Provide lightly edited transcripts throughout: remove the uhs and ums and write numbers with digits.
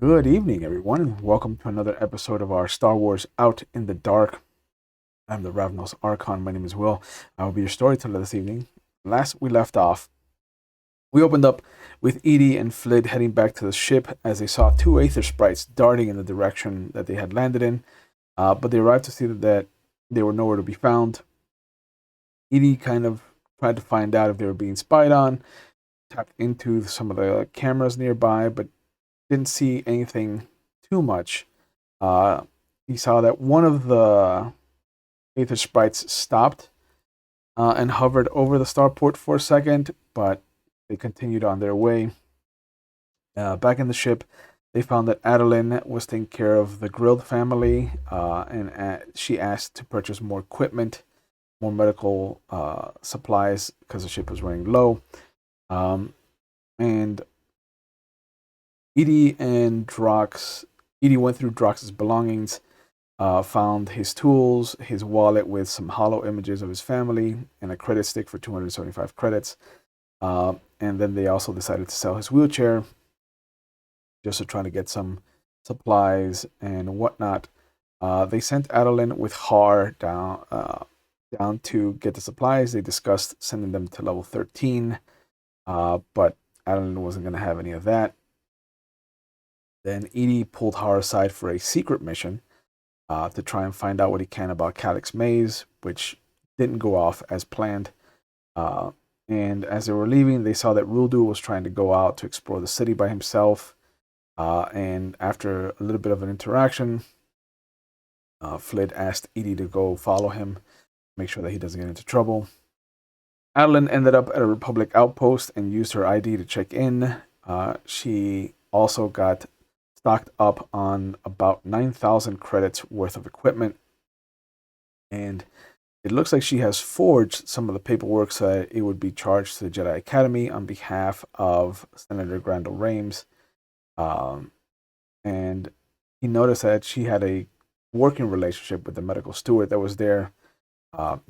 Good evening, everyone, and welcome to another episode of our Star Wars Out in the Dark. I'm the Ravnos Archon. My name is Will. I will be your storyteller this evening. Last we left off, we opened up with Eedee and Flid heading back to the ship as they saw two Aether sprites darting in the direction that they had landed in, but they arrived to see that they were nowhere to be found. Eedee kind of tried to find out if they were being spied on, tapped into some of the cameras nearby, but didn't see anything too much. Uh, he saw that one of the Aether sprites stopped and hovered over the starport for a second, but they continued on their way. Back in the ship, they found that Adeline was taking care of the Grilled family, and she asked to purchase more equipment, more medical supplies because the ship was running low. And Eedee and Drox, Eedee went through Drox's belongings, found his tools, his wallet with some hollow images of his family, and a credit stick for 275 credits. And then they also decided to sell his wheelchair just to try to get some supplies and whatnot. They sent Adeline with Har down to get the supplies. They discussed sending them to level 13, but Adeline wasn't going to have any of that. Then Eedee pulled Har aside for a secret mission to try and find out what he can about Calyx Maze, which didn't go off as planned. And as they were leaving, they saw that Ruldu was trying to go out to explore the city by himself. And after a little bit of an interaction, Flid asked Eedee to go follow him, make sure that he doesn't get into trouble. Adeline ended up at a Republic outpost and used her ID to check in. She also got stocked up on about 9,000 credits worth of equipment. And it looks like she has forged some of the paperwork so that it would be charged to the Jedi Academy on behalf of Senator Grandel Rames. And he noticed that she had a working relationship with the medical steward that was there.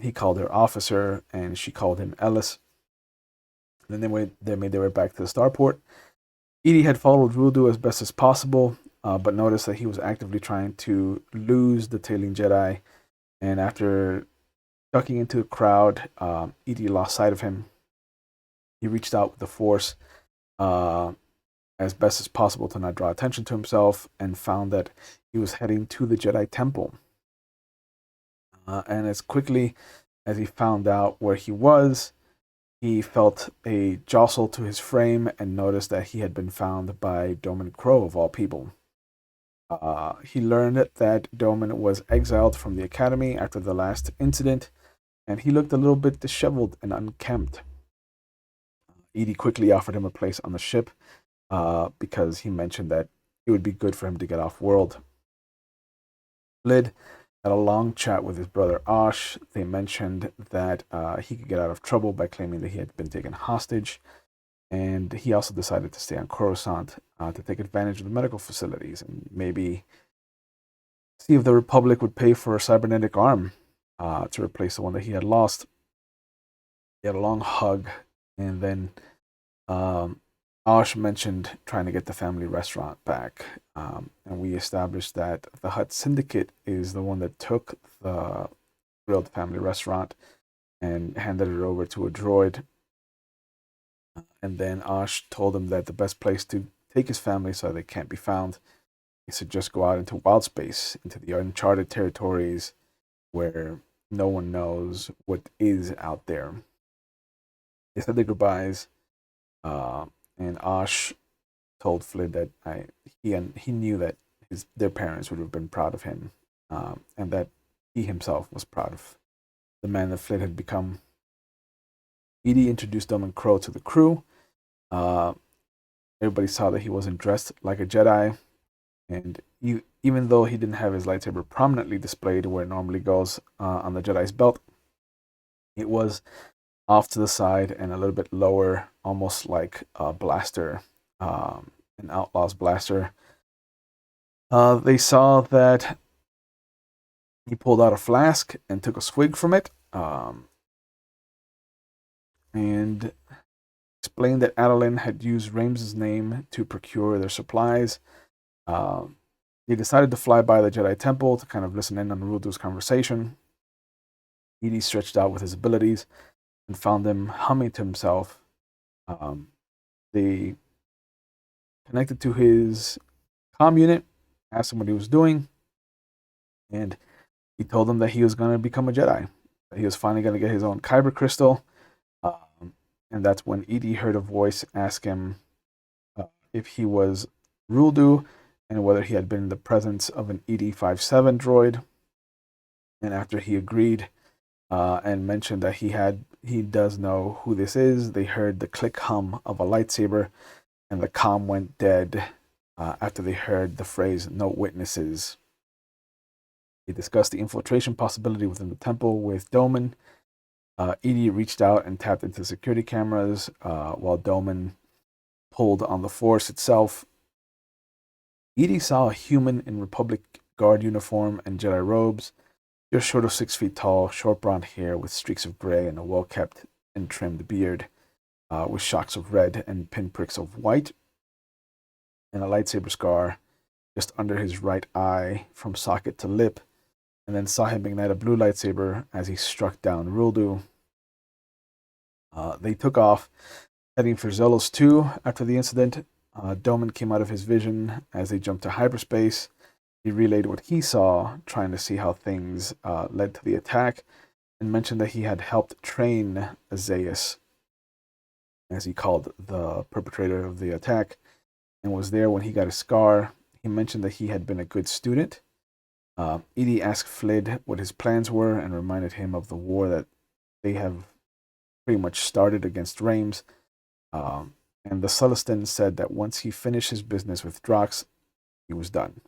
He called her officer, and she called him Ellis. Then they made their way back to the starport. Eedee had followed Ruldu as best as possible, but noticed that he was actively trying to lose the Tailing Jedi. And after ducking into a crowd, Eedee lost sight of him. He reached out with the Force as best as possible to not draw attention to himself, and found that he was heading to the Jedi Temple. And as quickly as he found out where he was, he felt a jostle to his frame and noticed that he had been found by Doumann Crouh, of all people. He learned that Doumann was exiled from the academy after the last incident, and he looked a little bit disheveled and unkempt. Eedee quickly offered him a place on the ship because he mentioned that it would be good for him to get off world. Flid had a long chat with his brother Osh. They mentioned that he could get out of trouble by claiming that he had been taken hostage, and he also decided to stay on Coruscant to take advantage of the medical facilities and maybe see if the Republic would pay for a cybernetic arm to replace the one that he had lost. They had a long hug, and then Osh mentioned trying to get the family restaurant back, and we established that the Hutt Syndicate is the one that took the Grilled family restaurant and handed it over to a droid. And then Osh told him that the best place to take his family so they can't be found is to just go out into wild space, into the uncharted territories where no one knows what is out there. They said their goodbyes. And Osh told Flid that he knew that their parents would have been proud of him, and that he himself was proud of the man that Flid had become. Eedee introduced Doumann Crouh to the crew. Everybody saw that he wasn't dressed like a Jedi, and even though he didn't have his lightsaber prominently displayed where it normally goes on the Jedi's belt, it was off to the side and a little bit lower, almost like a blaster, an outlaw's blaster. They saw that he pulled out a flask and took a swig from it, and explained that Adeline had used Rames's name to procure their supplies, He decided to fly by the Jedi Temple to kind of listen in on Rudu's conversation. Eedee stretched out with his abilities and found him humming to himself. They connected to his comm unit, asked him what he was doing, and he told them that he was going to become a Jedi. That he was finally going to get his own Kyber crystal. And that's when Eedee heard a voice ask him if he was Ruldu and whether he had been in the presence of an Eedee-57 droid. And after he agreed and mentioned that he does know who this is, they heard the click hum of a lightsaber, and the comm went dead after they heard the phrase "no witnesses." They discussed the infiltration possibility within the temple with Doumann. Eedee reached out and tapped into security cameras while Doumann pulled on the Force itself. Eedee saw a human in Republic Guard uniform and Jedi robes, just short of 6 feet tall, short blonde hair with streaks of gray and a well-kept and trimmed beard with shocks of red and pinpricks of white, and a lightsaber scar just under his right eye from socket to lip, and then saw him ignite a blue lightsaber as he struck down Ruldu. They took off, heading for Zelos 2 after the incident. Doumann came out of his vision as they jumped to hyperspace. He relayed what he saw, trying to see how things led to the attack, and mentioned that he had helped train Azayas, as he called the perpetrator of the attack, and was there when he got a scar. He mentioned that he had been a good student. Eedee asked Flid what his plans were and reminded him of the war that they have pretty much started against Reims. And the Celestin said that once he finished his business with Drox, he was done.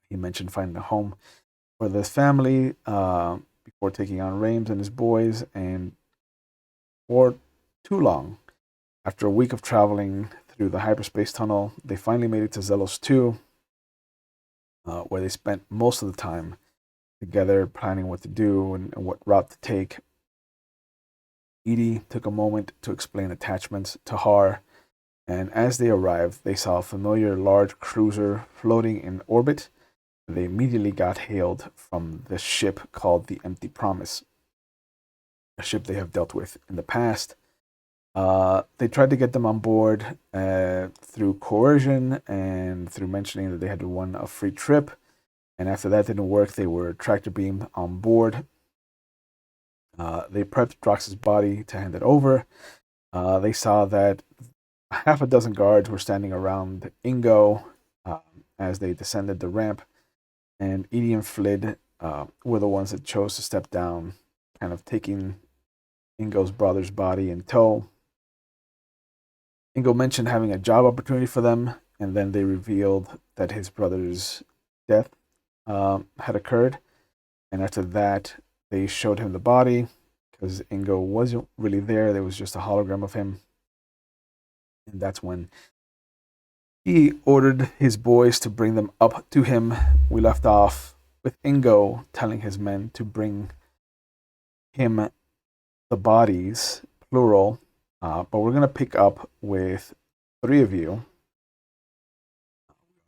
He mentioned finding a home for his family before taking on Reims and his boys, and for too long, after a week of traveling through the hyperspace tunnel, they finally made it to Zelos 2, where they spent most of the time together planning what to do and what route to take. Eedee took a moment to explain attachments to Har, and as they arrived, they saw a familiar large cruiser floating in orbit. They immediately got hailed from the ship called the Empty Promise, a ship they have dealt with in the past. They tried to get them on board through coercion and through mentioning that they had won a free trip. And after that didn't work, they were tractor beamed on board. They prepped Drox's body to hand it over. They saw that half a dozen guards were standing around Ingo as they descended the ramp, and Eedee and Flid were the ones that chose to step down, kind of taking Ingo's brother's body in tow. Ingo mentioned having a job opportunity for them, and then they revealed that his brother's death had occurred. And after that, they showed him the body because Ingo wasn't really there. There was just a hologram of him. And that's when he ordered his boys to bring them up to him. We left off with Ingo telling his men to bring him the bodies, plural. But we're going to pick up with 3 of you.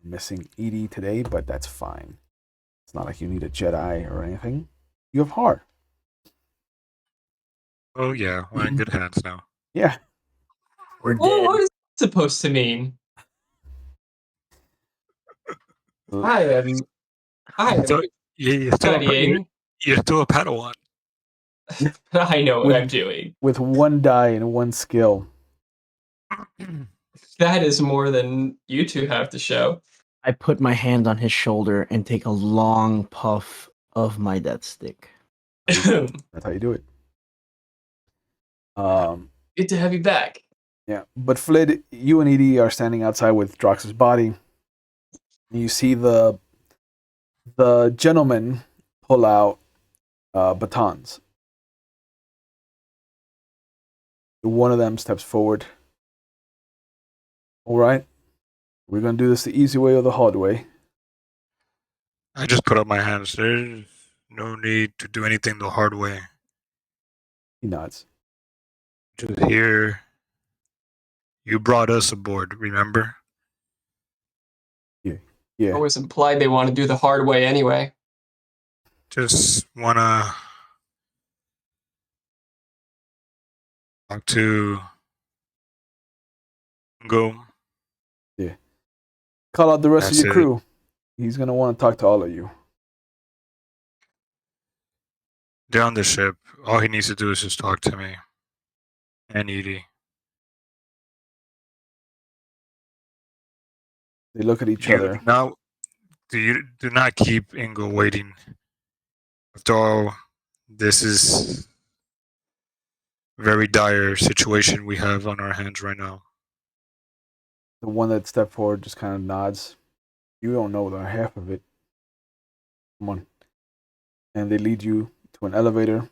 Missing Eedee today, but that's fine. It's not like you need a Jedi or anything. You have Har. Oh yeah, we're in good hands now. Yeah. We're dead. What is that supposed to mean? I am You're studying. You're still a Padawan. I know what I'm doing. With 1 die and 1 skill. That is more than you two have to show. I put my hand on his shoulder and take a long puff of my death stick. That's how you do it. Good to have you back. Yeah, but Flid, you and Eedee are standing outside with Drox's body. You see the gentleman pull out batons. One of them steps forward. All right, we're gonna do this the easy way or the hard way. I just put up my hands. There's no need to do anything the hard way. He nods. Just here. You brought us aboard, remember? Yeah. Always implied they want to do the hard way anyway. Just wanna talk to Ingo. Yeah. Call out the rest of That's your it. crew. He's gonna want to talk to all of you. They're on the ship. All he needs to do is just talk to me and Eedee. They look at each You other. now do not keep Ingo waiting. After all, this is a very dire situation we have on our hands right now. The one that stepped forward just kind of nods. You don't know the half of it. Come on. And they lead you to an elevator.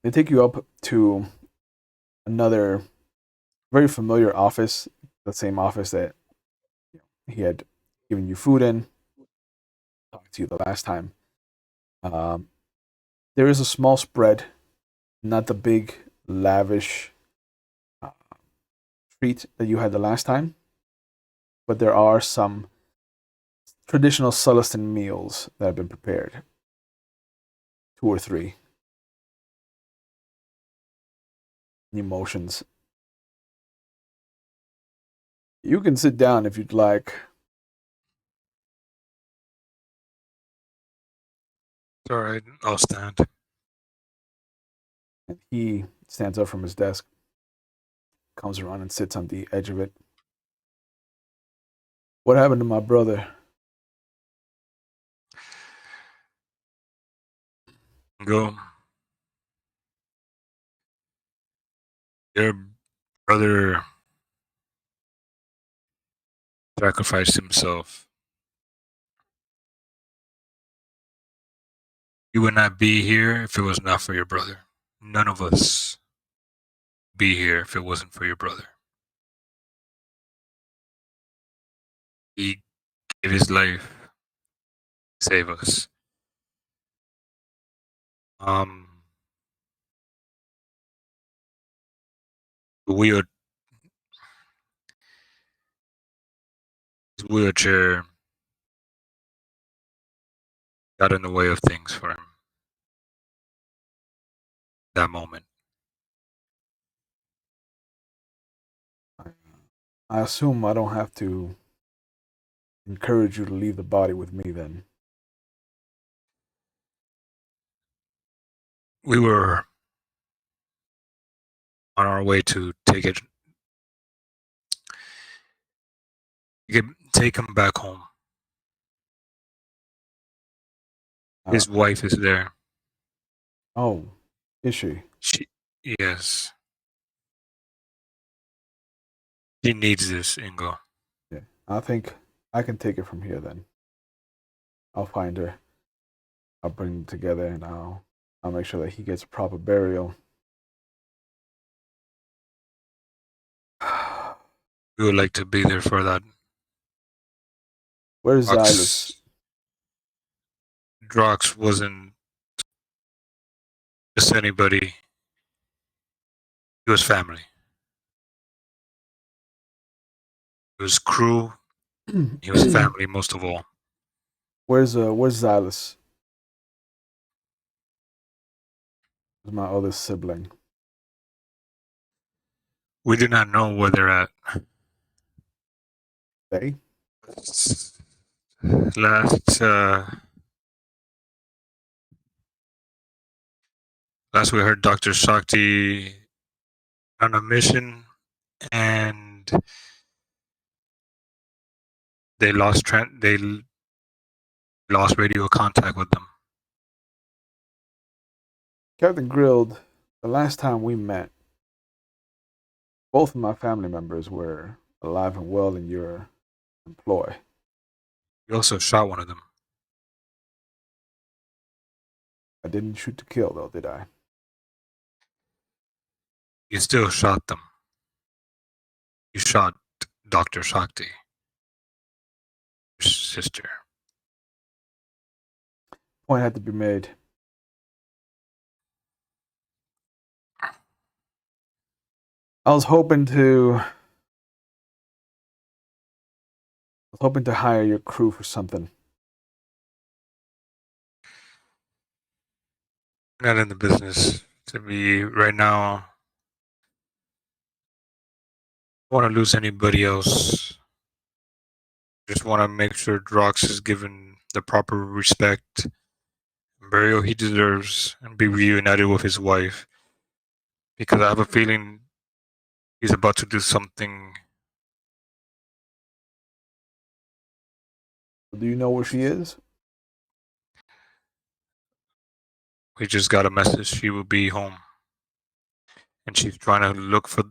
They take you up to another very familiar office, the same office that he had given you food in, talked to you the last time. There is a small spread, not the big, lavish treat that you had the last time, but there are some traditional Celestin meals that have been prepared. 2 or 3. Emotions. You can sit down if you'd like. It's alright, I'll stand. And he stands up from his desk, comes around and sits on the edge of it. What happened to my brother? Ingo, your brother sacrificed himself. You would not be here if it was not for your brother. None of us be here if it wasn't for your brother. He gave his life to save us. Wheel, his wheelchair got in the way of things for him. That moment. I assume I don't have to encourage you to leave the body with me then. We were on our way to take him back home. His wife is there. Oh, is she? Yes. She needs this, Ingo. Yeah. I think I can take it from here then. I'll find her. I'll bring them together and I'll make sure that he gets a proper burial. We would like to be there for that. Where's Xylus? Drox wasn't just anybody. He was family. He was crew. He was family most of all. Where's Xylus? Where's my other sibling? We do not know where they're at. They? Last we heard, Dr. Shakti on a mission, and they lost radio contact with them. Captain Grilled, the last time we met, both of my family members were alive and well in your employ. You also shot one of them. I didn't shoot to kill, though, did I? You still shot them. You shot Dr. Shakti, your sister. Point had to be made. I was hoping to was hoping to hire your crew for something. Not in the business to be right now. I want to lose anybody else. Just want to make sure Drox is given the proper respect and burial he deserves and be reunited with his wife. Because I have a feeling he's about to do something. Do you know where she is? We just got a message she will be home. And she's trying to look for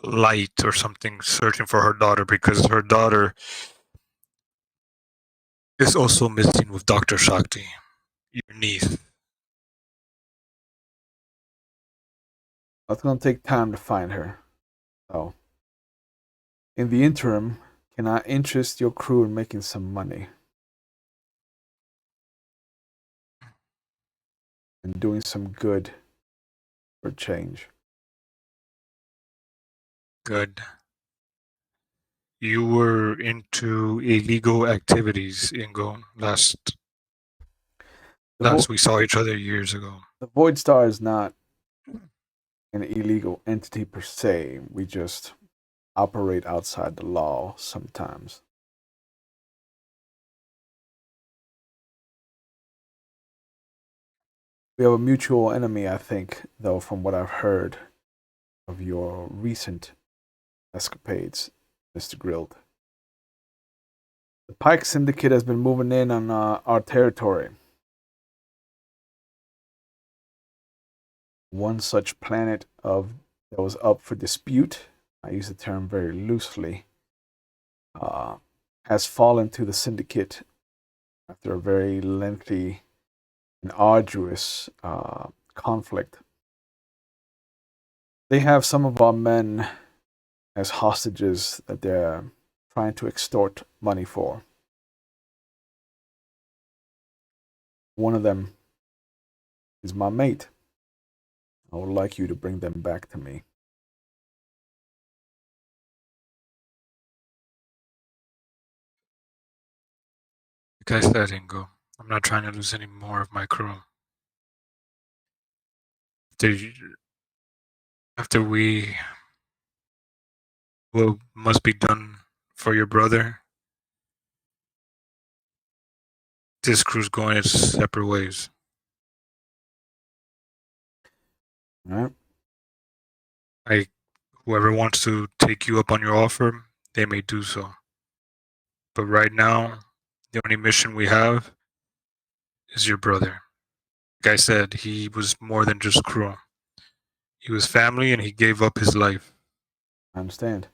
light or something, searching for her daughter because her daughter is also missing with Dr. Shakti, your niece. It's going to take time to find her. So, in the interim, can I interest your crew in making some money? And doing some good for change. Good. You were into illegal activities, Ingo. Last we saw each other years ago. The Voidstar is not an illegal entity per se. We just operate outside the law sometimes. We have a mutual enemy, I think, though, from what I've heard of your recent escapades, Mr. Grilled. The Pike Syndicate has been moving in on our territory. One such planet that was up for dispute, I use the term very loosely, has fallen to the Syndicate after a very lengthy and arduous conflict. They have some of our men as hostages that they're trying to extort money for. One of them is my mate. I would like you to bring them back to me. Like I said, Ingo, I'm not trying to lose any more of my crew. After we what must be done for your brother, this crew's going its separate ways. All right. Whoever wants to take you up on your offer, they may do so. But right now, the only mission we have is your brother. Like I said, he was more than just crew. He was family and he gave up his life. I understand.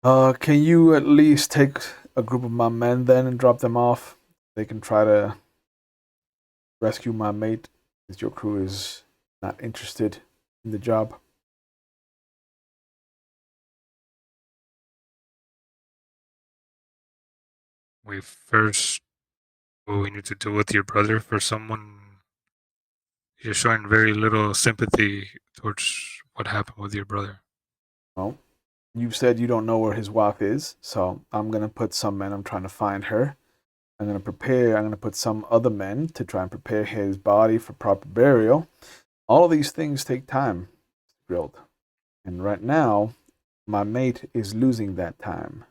Can you at least take a group of my men then and drop them off? They can try to rescue my mate, as your crew is not interested in the job. We need to do with your brother for someone. You're showing very little sympathy towards what happened with your brother. Well, you said you don't know where his wife is, so I'm gonna put some men. I'm trying to find her. I'm gonna put some other men to try and prepare his body for proper burial. All of these things take time, Grilled. And right now, my mate is losing that time.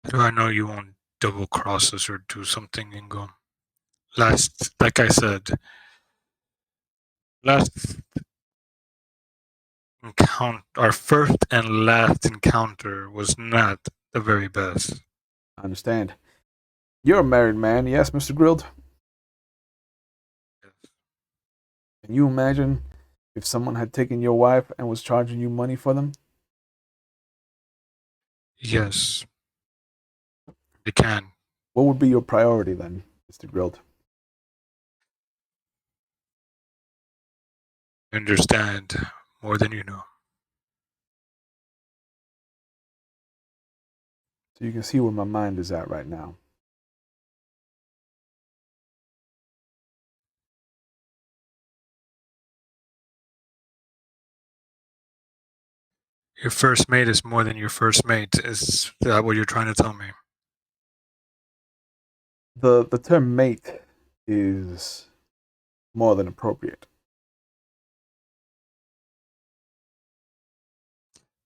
How do I know you won't double cross us or do something, Ingo? Like I said, our first and last encounter was not the very best. I understand. You're a married man, yes, Mr. Grilled? Yes. Can you imagine if someone had taken your wife and was charging you money for them? Yes, they can. What would be your priority then, Mr. Grilled? Understand more than you know. So you can see where my mind is at right now. Your first mate is more than your first mate. Is that what you're trying to tell me? The term mate is more than appropriate.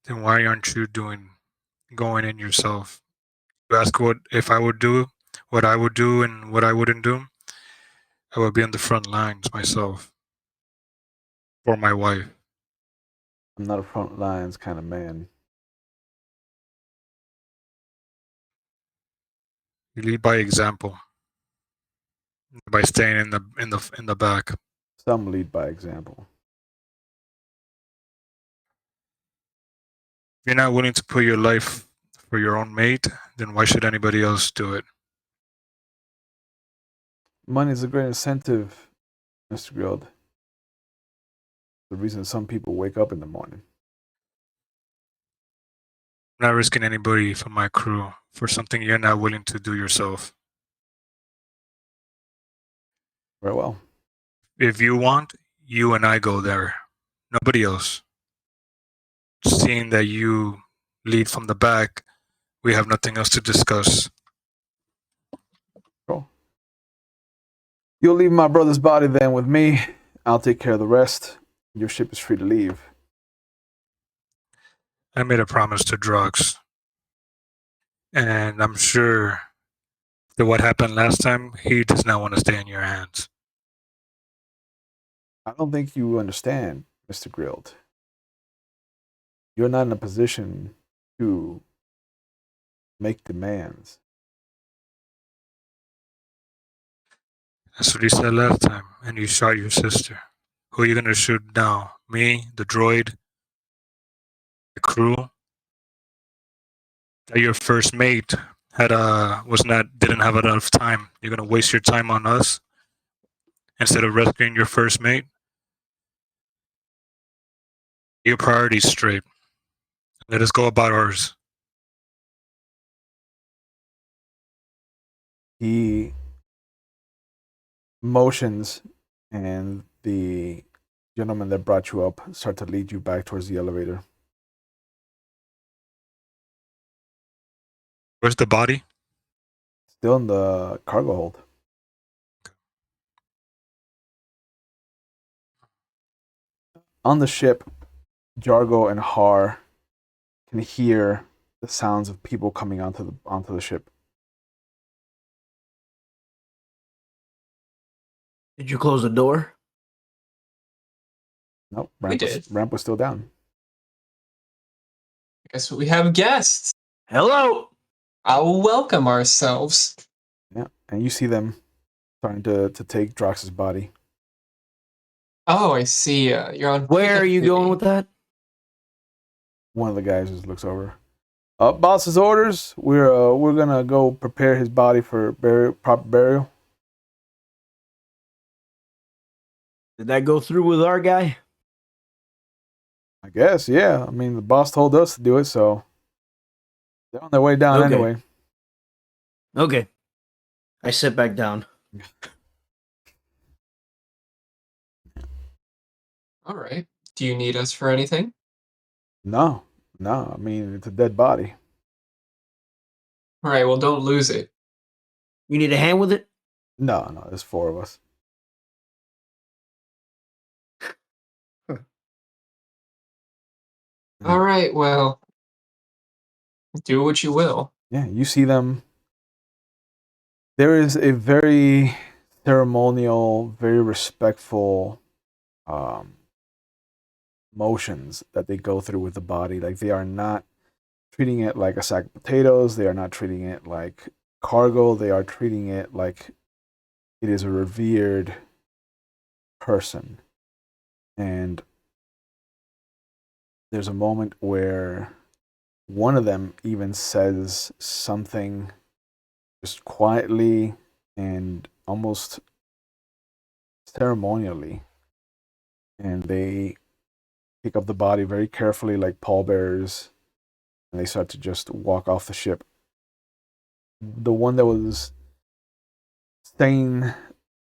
Then why aren't you going in yourself? You ask what if I would do, what I would do, and what I wouldn't do. I would be on the front lines myself for my wife. I'm not a front lines kind of man. You lead by example, by staying in the back. Some lead by example. If you're not willing to put your life for your own mate, then why should anybody else do it? Money is a great incentive, Mr. Grilled. The reason some people wake up in the morning. I'm not risking anybody from my crew for something you're not willing to do yourself. Very well. If you want, you and I go there. Nobody else. Seeing that you lead from the back, we have nothing else to discuss. Cool. You'll leave my brother's body then with me. I'll take care of the rest. Your ship is free to leave. I made a promise to Drox. And I'm sure that what happened last time, he does not want to stay in your hands. I don't think you understand, Mr. Grilled. You're not in a position to make demands. That's what he said last time, and you shot your sister. Who are you gonna shoot now? Me, the droid, the crew? That your first mate didn't have enough time. You're gonna waste your time on us instead of rescuing your first mate? Your priorities straight. Let us go about ours. He motions, and the gentleman that brought you up start to lead you back towards the elevator. Where's the body? Still in the cargo hold. On the ship, Jargo and Har can hear the sounds of people coming onto the ship. Did you close the door? Nope, We did. ramp was still down. I guess we have guests. Hello. I'll welcome ourselves. Yeah, and you see them starting to take Drox's body. Oh, I see. You're on. Where are you going with that? One of the guys just looks over. Boss's orders. We're gonna go prepare his body for proper burial. Did that go through with our guy? I guess, yeah. I mean, the boss told us to do it, so they're on their way down Okay. anyway. Okay. I sit back down. All right. Do you need us for anything? No. I mean, it's a dead body. All right. Well, don't lose it. You need a hand with it? No, there's 4 of us. All right. Well, do what you will. Yeah, you see them. There is a very ceremonial, very respectful motions that they go through with the body. Like, they are not treating it like a sack of potatoes. They are not treating it like cargo. They are treating it like it is a revered person. And there's a moment where one of them even says something just quietly and almost ceremonially. And they pick up the body very carefully, like pallbearers, and they start to just walk off the ship. The one that was saying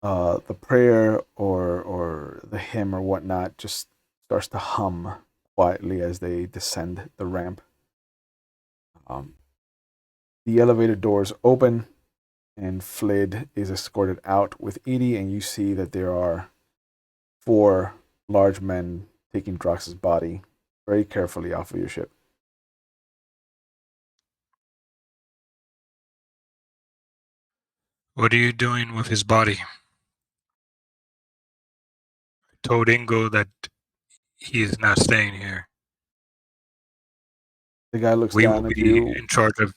the prayer or the hymn or whatnot just starts to hum quietly as they descend the ramp. The elevator doors open, and Flid is escorted out with Eedee, and you see that there are 4 large men taking Drox's body very carefully off of your ship. What are you doing with his body? I told Ingo that he is not staying here. The guy looks We will down at be you. in charge of.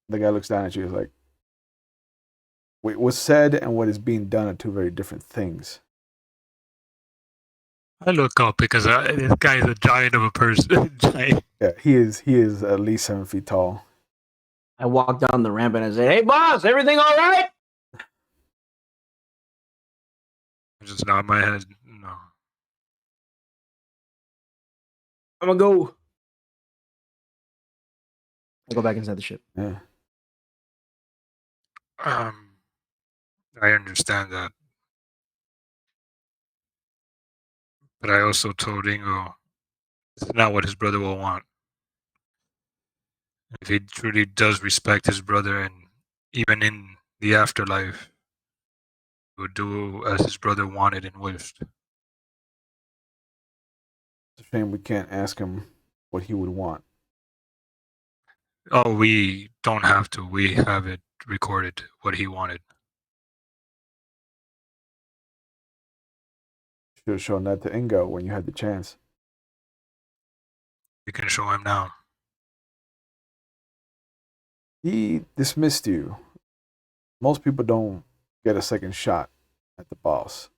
The guy looks down at you. Is like, what's said and what is being done are 2 very different things. I look up because this guy is a giant of a person. Giant. Yeah, he is at least 7 feet tall. I walk down the ramp and I say, "Hey, boss, everything all right?" I just nod my head. No. I'm gonna go. I go back inside the ship. Yeah. I understand that, but I also told Ingo this is not what his brother will want. If he truly does respect his brother, and even in the afterlife, he would do as his brother wanted and wished. It's a shame we can't ask him what he would want. Oh, we don't have to. We have it recorded what he wanted. Should have shown that to Ingo when you had the chance. We can show him now. He dismissed you. Most people don't get a second shot at the boss.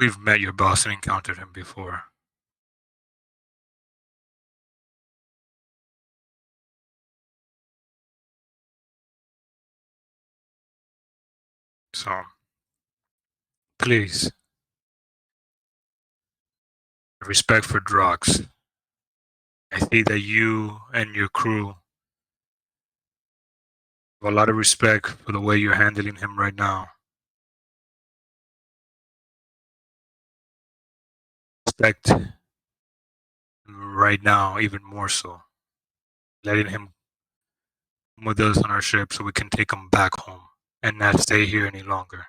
We've met your boss and encountered him before. So, please, respect for Drox. I see that you and your crew have a lot of respect for the way you're handling him right now. Respect him right now even more so. Letting him come with us on our ship so we can take him back home and not stay here any longer.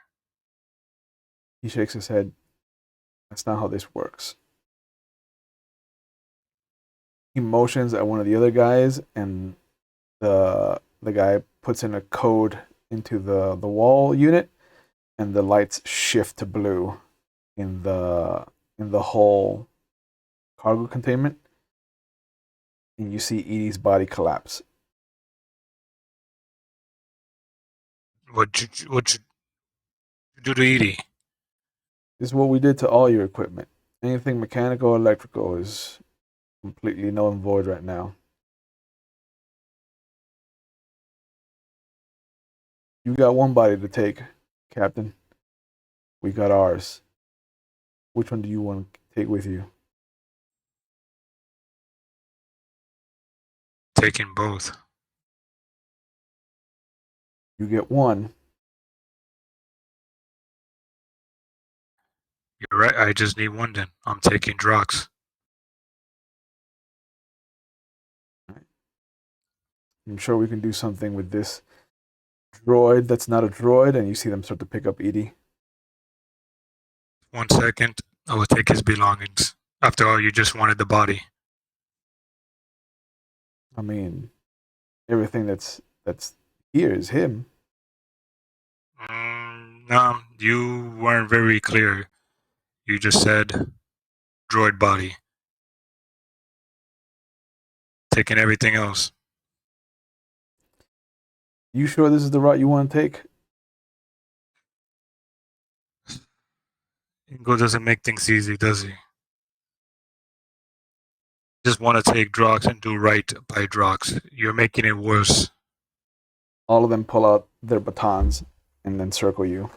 He shakes his head. That's not how this works. He motions at one of the other guys, and the guy puts in a code into the wall unit, and the lights shift to blue in the whole cargo containment, and you see Eedee's body collapse. What you do to Eedee? This is what we did to all your equipment. Anything mechanical, electrical is completely null and void right now. You got one body to take, Captain. We got ours. Which one do you want to take with you? Taking both. You get one. You're right, I just need one then. I'm taking Drox. I'm sure we can do something with this droid that's not a droid, and you see them start to pick up Eedee. 1 second, I will take his belongings. After all, you just wanted the body. I mean, everything that's here is him. No, you weren't very clear. You just said droid body. Taking everything else. You sure this is the route you want to take? Ingo doesn't make things easy, does he? Just want to take Drox and do right by Drox. You're making it worse. All of them pull out their batons and then circle you.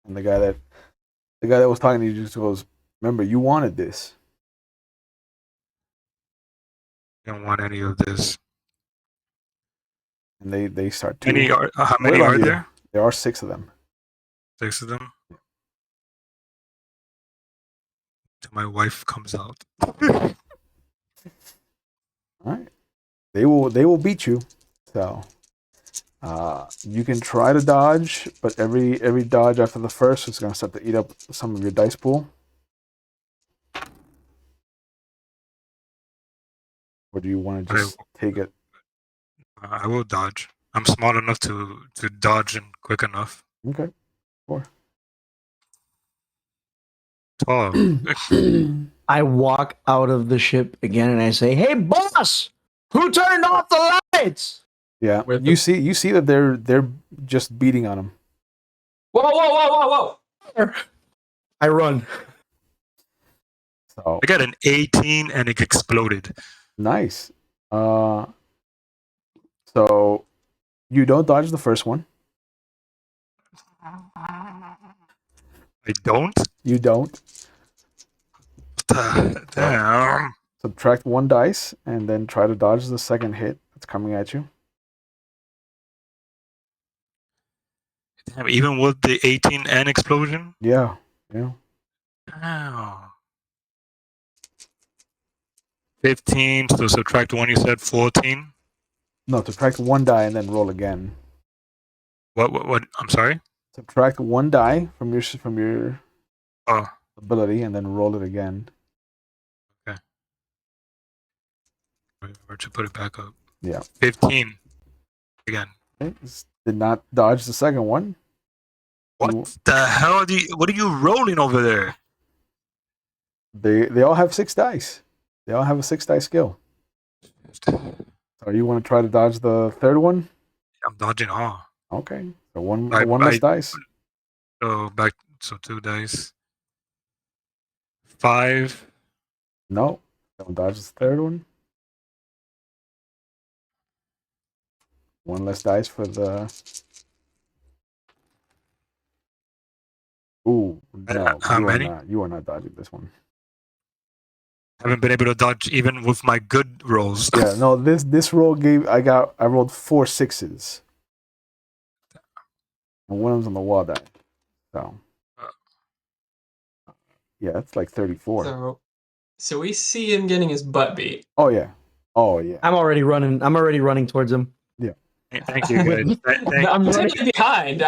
And the guy that was talking to you just goes, "Remember, you wanted this." Don't want any of this. And they start to How many wait on are you. there? There are 6 of them. 6 of them. Till my wife comes out. All right. They will beat you. So you can try to dodge, but every dodge after the first is gonna start to eat up some of your dice pool. Or do you want to just take it? I will dodge. I'm smart enough to dodge and quick enough. Okay. 12. I walk out of the ship again and I say, "Hey, boss, who turned off the lights?" Yeah. With You the- see that they're just beating on him. Whoa! I run. So I got an 18 and it exploded. nice. So you don't dodge the first one. I don't? You don't. Damn. Subtract 1 dice and then try to dodge the second hit that's coming at you. Damn. Even with the 18 and explosion? Yeah. Wow. 15, so subtract 1, you said 14. No, subtract 1 die and then roll again. What? I'm sorry? Subtract 1 die from your Oh, ability and then roll it again. remember to put it back up. Yeah. 15. Again. Okay. Did not dodge the second one. What the hell what are you rolling over there? They all have 6 dice. They all have a 6 dice skill. So you want to try to dodge the third one? I'm dodging all. Okay. So one less dice. So 2 dice. 5. No. Don't dodge the third one. 1 less dice for the. Ooh, no. How many? You are not dodging this one. Haven't been able to dodge even with my good rolls. Yeah, no, this roll I rolled 4 6s. And one of them's on the wall die. So yeah, it's like 34. So we see him getting his butt beat. Oh yeah. I'm already running towards him. Thank you, guys. I'm running behind.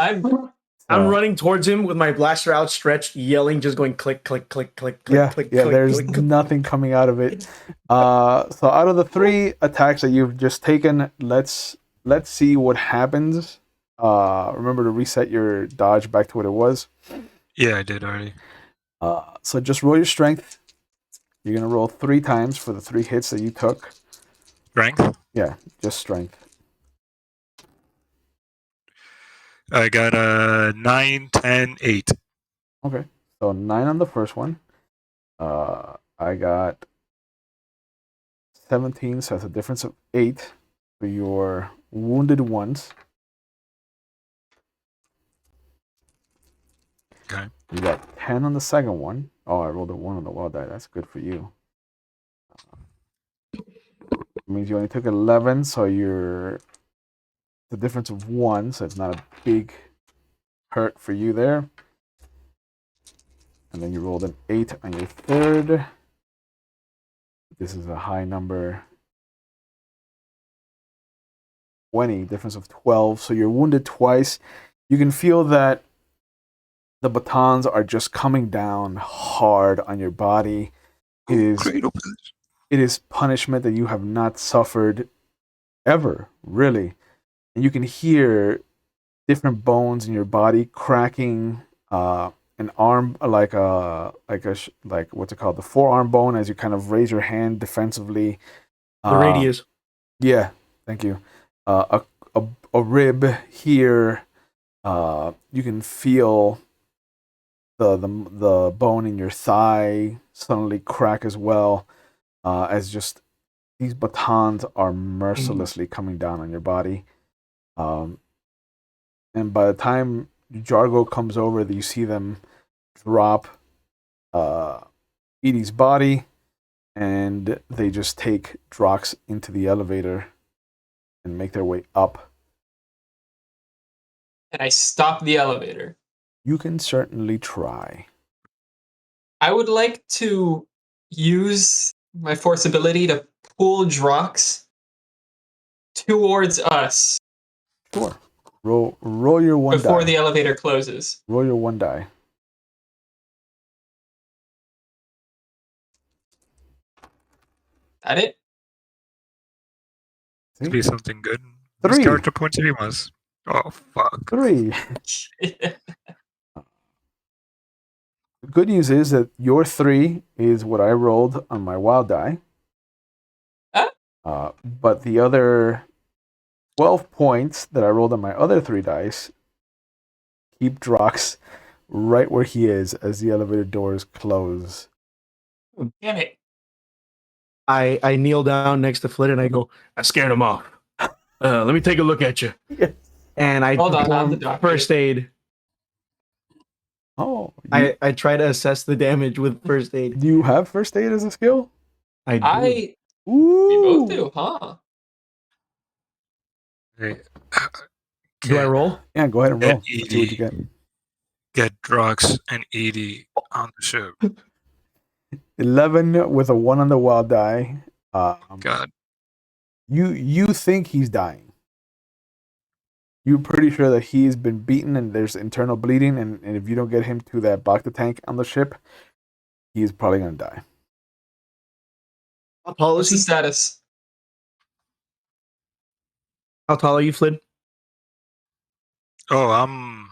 I'm running towards him with my blaster outstretched, yelling, just going click, click, click, click, click, Yeah, click, yeah. click, There's click, click. nothing coming out of it. So out of the 3 attacks that you've just taken, let's see what happens. Remember to reset your dodge back to what it was. Yeah, I did already. So just roll your strength. You're gonna roll 3 times for the 3 hits that you took. Strength? Yeah, just strength. I got a 9, 10, 8. Okay. So 9 on the first one. I got 17, so that's a difference of 8 for your wounded ones. Okay. You got 10 on the second one. Oh, I rolled a 1 on the wall die. That's good for you. It means you only took 11, so you're the difference of 1, so it's not a big hurt for you there. And then you rolled an 8 on your third. This is a high number. 20, difference of 12. So you're wounded twice. You can feel that the batons are just coming down hard on your body. It is punishment that you have not suffered ever, really. And you can hear different bones in your body cracking. An arm, like what's it called, the forearm bone, as you kind of raise your hand defensively. The radius. Yeah, thank you. A rib here. You can feel the bone in your thigh suddenly crack as well, as just these batons are mercilessly coming down on your body. And by the time Jargo comes over, you see them drop Eedee's body, and they just take Drox into the elevator and make their way up. And I stop the elevator. You can certainly try. I would like to use my force ability to pull Drox towards us. Sure. Roll your one before die. the elevator closes. Roll your one die. That it? See? Be something good. 3. These character points if he must. Oh fuck. 3. The good news is that your 3 is what I rolled on my wild die. But the other 12 points that I rolled on my other 3 dice keep Drox right where he is as the elevator doors close. Damn it. I kneel down next to Flid and I go, I scared him off. Let me take a look at you. Yes. And I Hold on, I'm perform the doctor. first aid. Oh, I try to assess the damage with first aid. do you have first aid as a skill? I do. We both Ooh. do, huh? Hey, Do I roll? Yeah, go ahead and roll. Get Let's see what you Eedee. get. Get Drox and Eedee on the ship. 11 with a 1 on the wild die. God. You think he's dying. You're pretty sure that he's been beaten and there's internal bleeding, and if you don't get him to that Bacta tank on the ship, he's probably gonna die. How tall What's is the he? status? How tall are you, Flid? Oh, I'm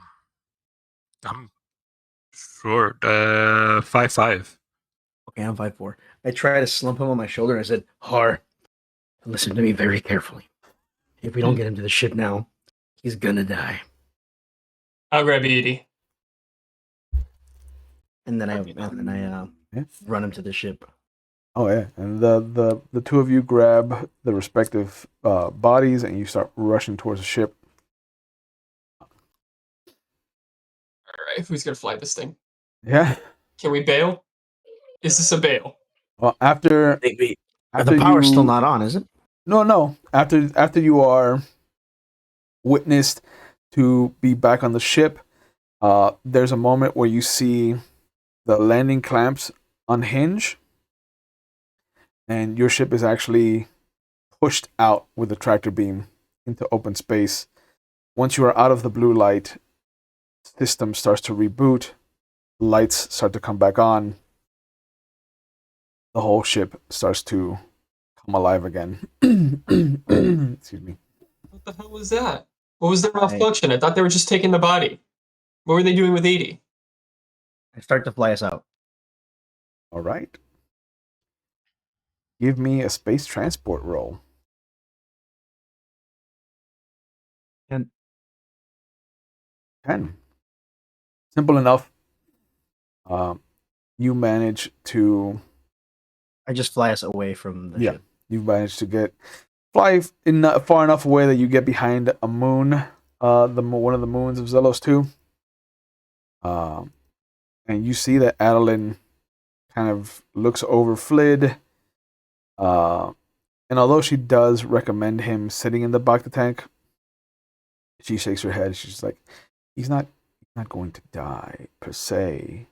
short. 5'5". Okay, I'm 5'4". I try to slump him on my shoulder and I said, Har, listen to me very carefully. If we don't get him to the ship now, he's gonna die. I'll grab Eedee. And then I Yeah. run him to the ship. Oh yeah, and the two of you grab the respective bodies and you start rushing towards the ship. Alright, who's gonna fly this thing? Yeah. Can we bail? Is this a bail? Well, after The after power's you, still not on, is it? No. After you are witnessed to be back on the ship, there's a moment where you see the landing clamps unhinge, and your ship is actually pushed out with the tractor beam into open space. Once you are out of the blue light, system starts to reboot, lights start to come back on, the whole ship starts to come alive again. Excuse me. What the hell was that? What was their malfunction? I thought they were just taking the body. What were they doing with Eedee? I start to fly us out. All right. Give me a space transport roll. And 10. Simple enough. You manage to I just fly us away from the ship. You've managed to fly far enough away that you get behind a moon, one of the moons of Zelos 2. And you see that Adeline kind of looks over Flid. And although she does recommend him sitting in the Bacta tank, she shakes her head. She's like, he's not going to die per se.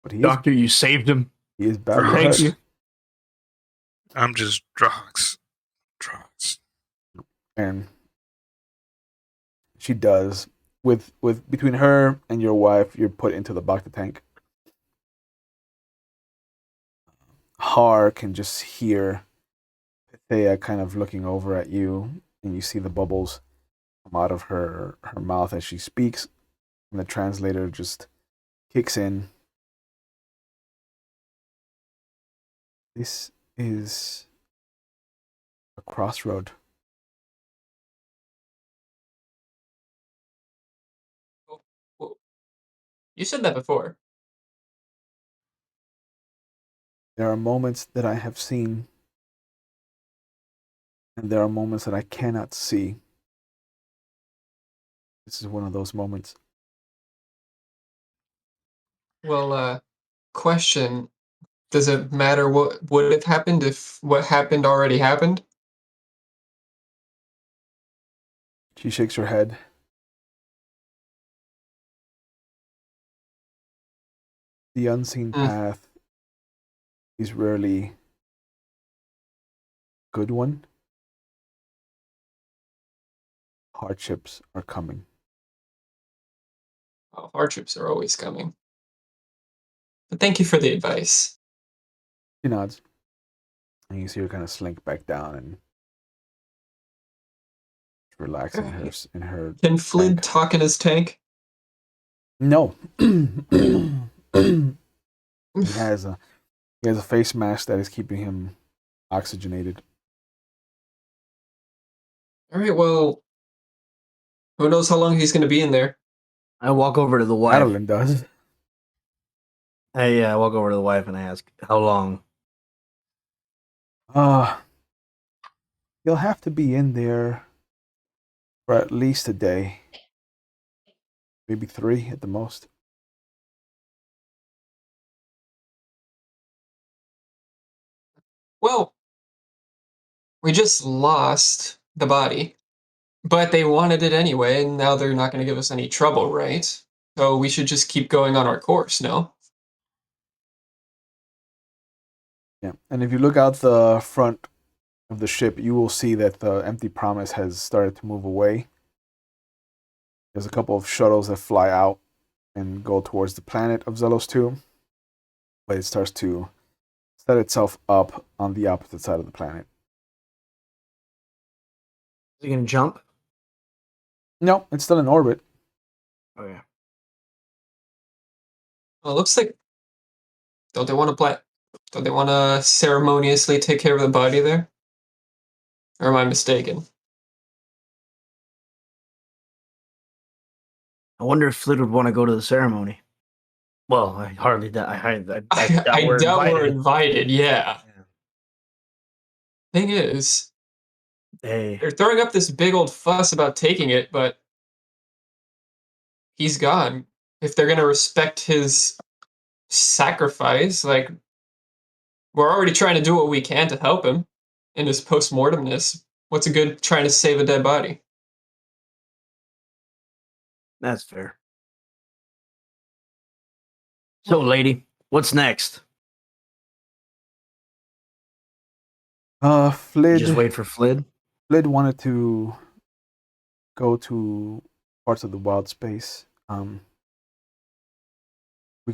But Doctor, you saved him. He is badly Thank hurt. you. I'm just Drox. And she does. With between her and your wife, you're put into the Bacta tank. Har can just hear Thea kind of looking over at you, and you see the bubbles come out of her mouth as she speaks, and the translator just kicks in. This is a crossroad. You said that before. There are moments that I have seen, and there are moments that I cannot see. This is one of those moments. Well, question. Does it matter what would have happened if what happened already happened? She shakes her head. the unseen Mm. path is rarely a good one. Hardships are coming. Oh, hardships are always coming. But thank you for the advice. She nods. And you see her kind of slink back down and relax in her Alright. in her Can Flid tank. talk in his tank? No. He has a face mask that is keeping him oxygenated. Alright, well, who knows how long he's going to be in there? I walk over to the wife. Madeline does. I walk over to the wife and I ask, "How long?" You'll have to be in there for at least a day. Maybe 3 at the most. Well, we just lost the body, but they wanted it anyway, and now they're not going to give us any trouble, right? So we should just keep going on our course, no? Yeah. And if you look out the front of the ship, you will see that the empty promise has started to move away. There's a couple of shuttles that fly out and go towards the planet of Zelos 2, but it starts to set itself up on the opposite side of the planet. Is he gonna jump? No, it's still in orbit. Oh yeah. Well, it looks like don't they want to ceremoniously take care of the body there? Or am I mistaken? I wonder if Flid would want to go to the ceremony. Well, I hardly doubt. I doubt I we're doubt we're invited. invited, yeah. Yeah. Thing is, Hey, they're throwing up this big old fuss about taking it, but he's gone. If they're gonna respect his sacrifice, like we're already trying to do what we can to help him in his post-mortemness. What's a good trying to save a dead body? that's fair. So, lady, what's next? You Flid just wait for Flid. Flid wanted to go to parts of the wild space. We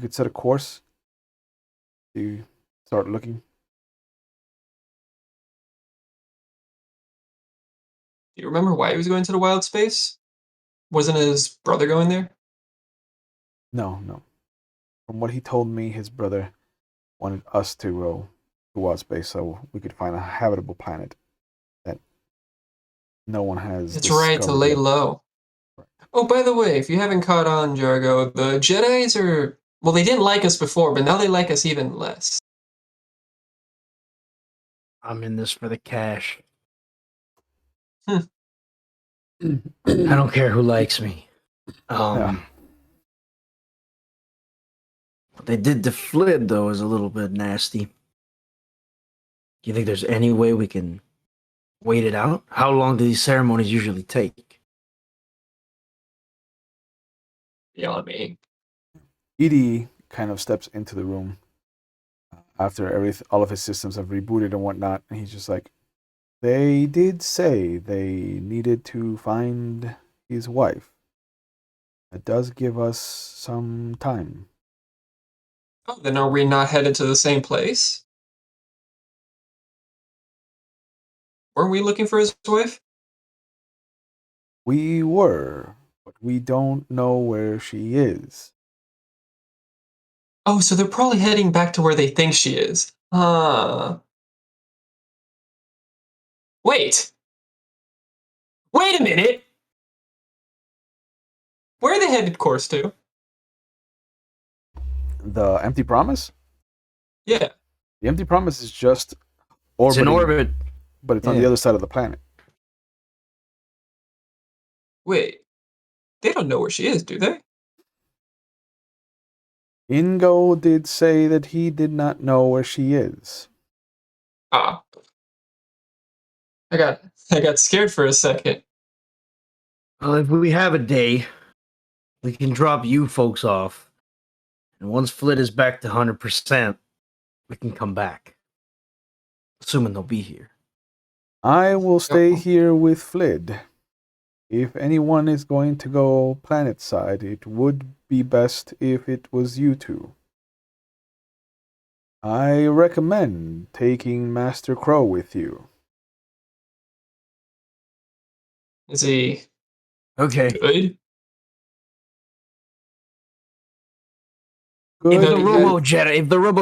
could set a course to start looking. Do you remember why he was going to the wild space? Wasn't his brother going there? No. From what he told me, his brother wanted us to go to wild space so we could find a habitable planet that no one has It's right, to discovered lay yet. low. Oh, by the way, if you haven't caught on, Jargo, the Jedis are... Well, they didn't like us before, but now they like us even less. I'm in this for the cash. Hmm. I don't care who likes me. Yeah. What they did to Flid, though, is a little bit nasty. Do you think there's any way we can wait it out? How long do these ceremonies usually take? Beyond me. Eedee kind of steps into the room after all of his systems have rebooted and whatnot, and he's just like, they did say they needed to find his wife. That does give us some time. Oh, then are we not headed to the same place? Weren't we looking for his wife? We were, but we don't know where she is. Oh, so they're probably heading back to where they think she is. Wait! Wait a minute! Where are they headed course to? The Empty Promise? Yeah. The Empty Promise is just It's orbiting, in orbit. but it's on the Yeah. other side of the planet. Wait. They don't know where she is, do they? Ingo did say that he did not know where she is. Ah. I got scared for a second. Well, if we have a day, we can drop you folks off And once Flid is back to 100%, we can come back. Assuming they'll be here. I will stay Yep. here with Flid. If anyone is going to go planet side, it would be best if it was you two. I recommend taking Master Crow with you. Is he Okay. good? Good, If the He Robo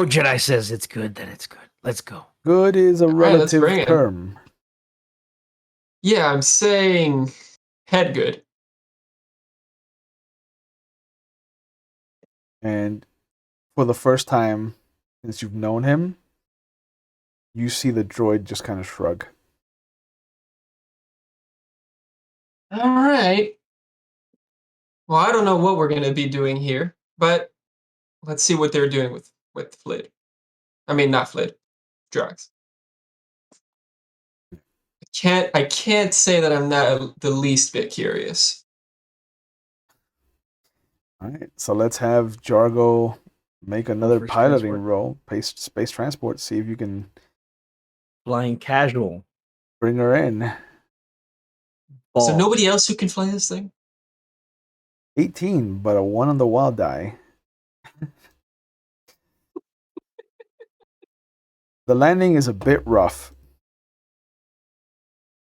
Jedi says it's good, then it's good. Let's go. good is a right, let's relative bring him. term. Yeah, I'm saying head good. And for the first time since you've known him, you see the droid just kind of shrug. All right. Well, I don't know what we're gonna be doing here, but let's see what they're doing with Flid. I mean, not Flid, Drox. I can't say that I'm not the least bit curious. All right, so let's have Jargo make another for piloting transport. roll, space transport, see if you can Flying casual. bring her in. Is there Ball. nobody else who can fly this thing? 18, but a 1 on the wild die. The landing is a bit rough,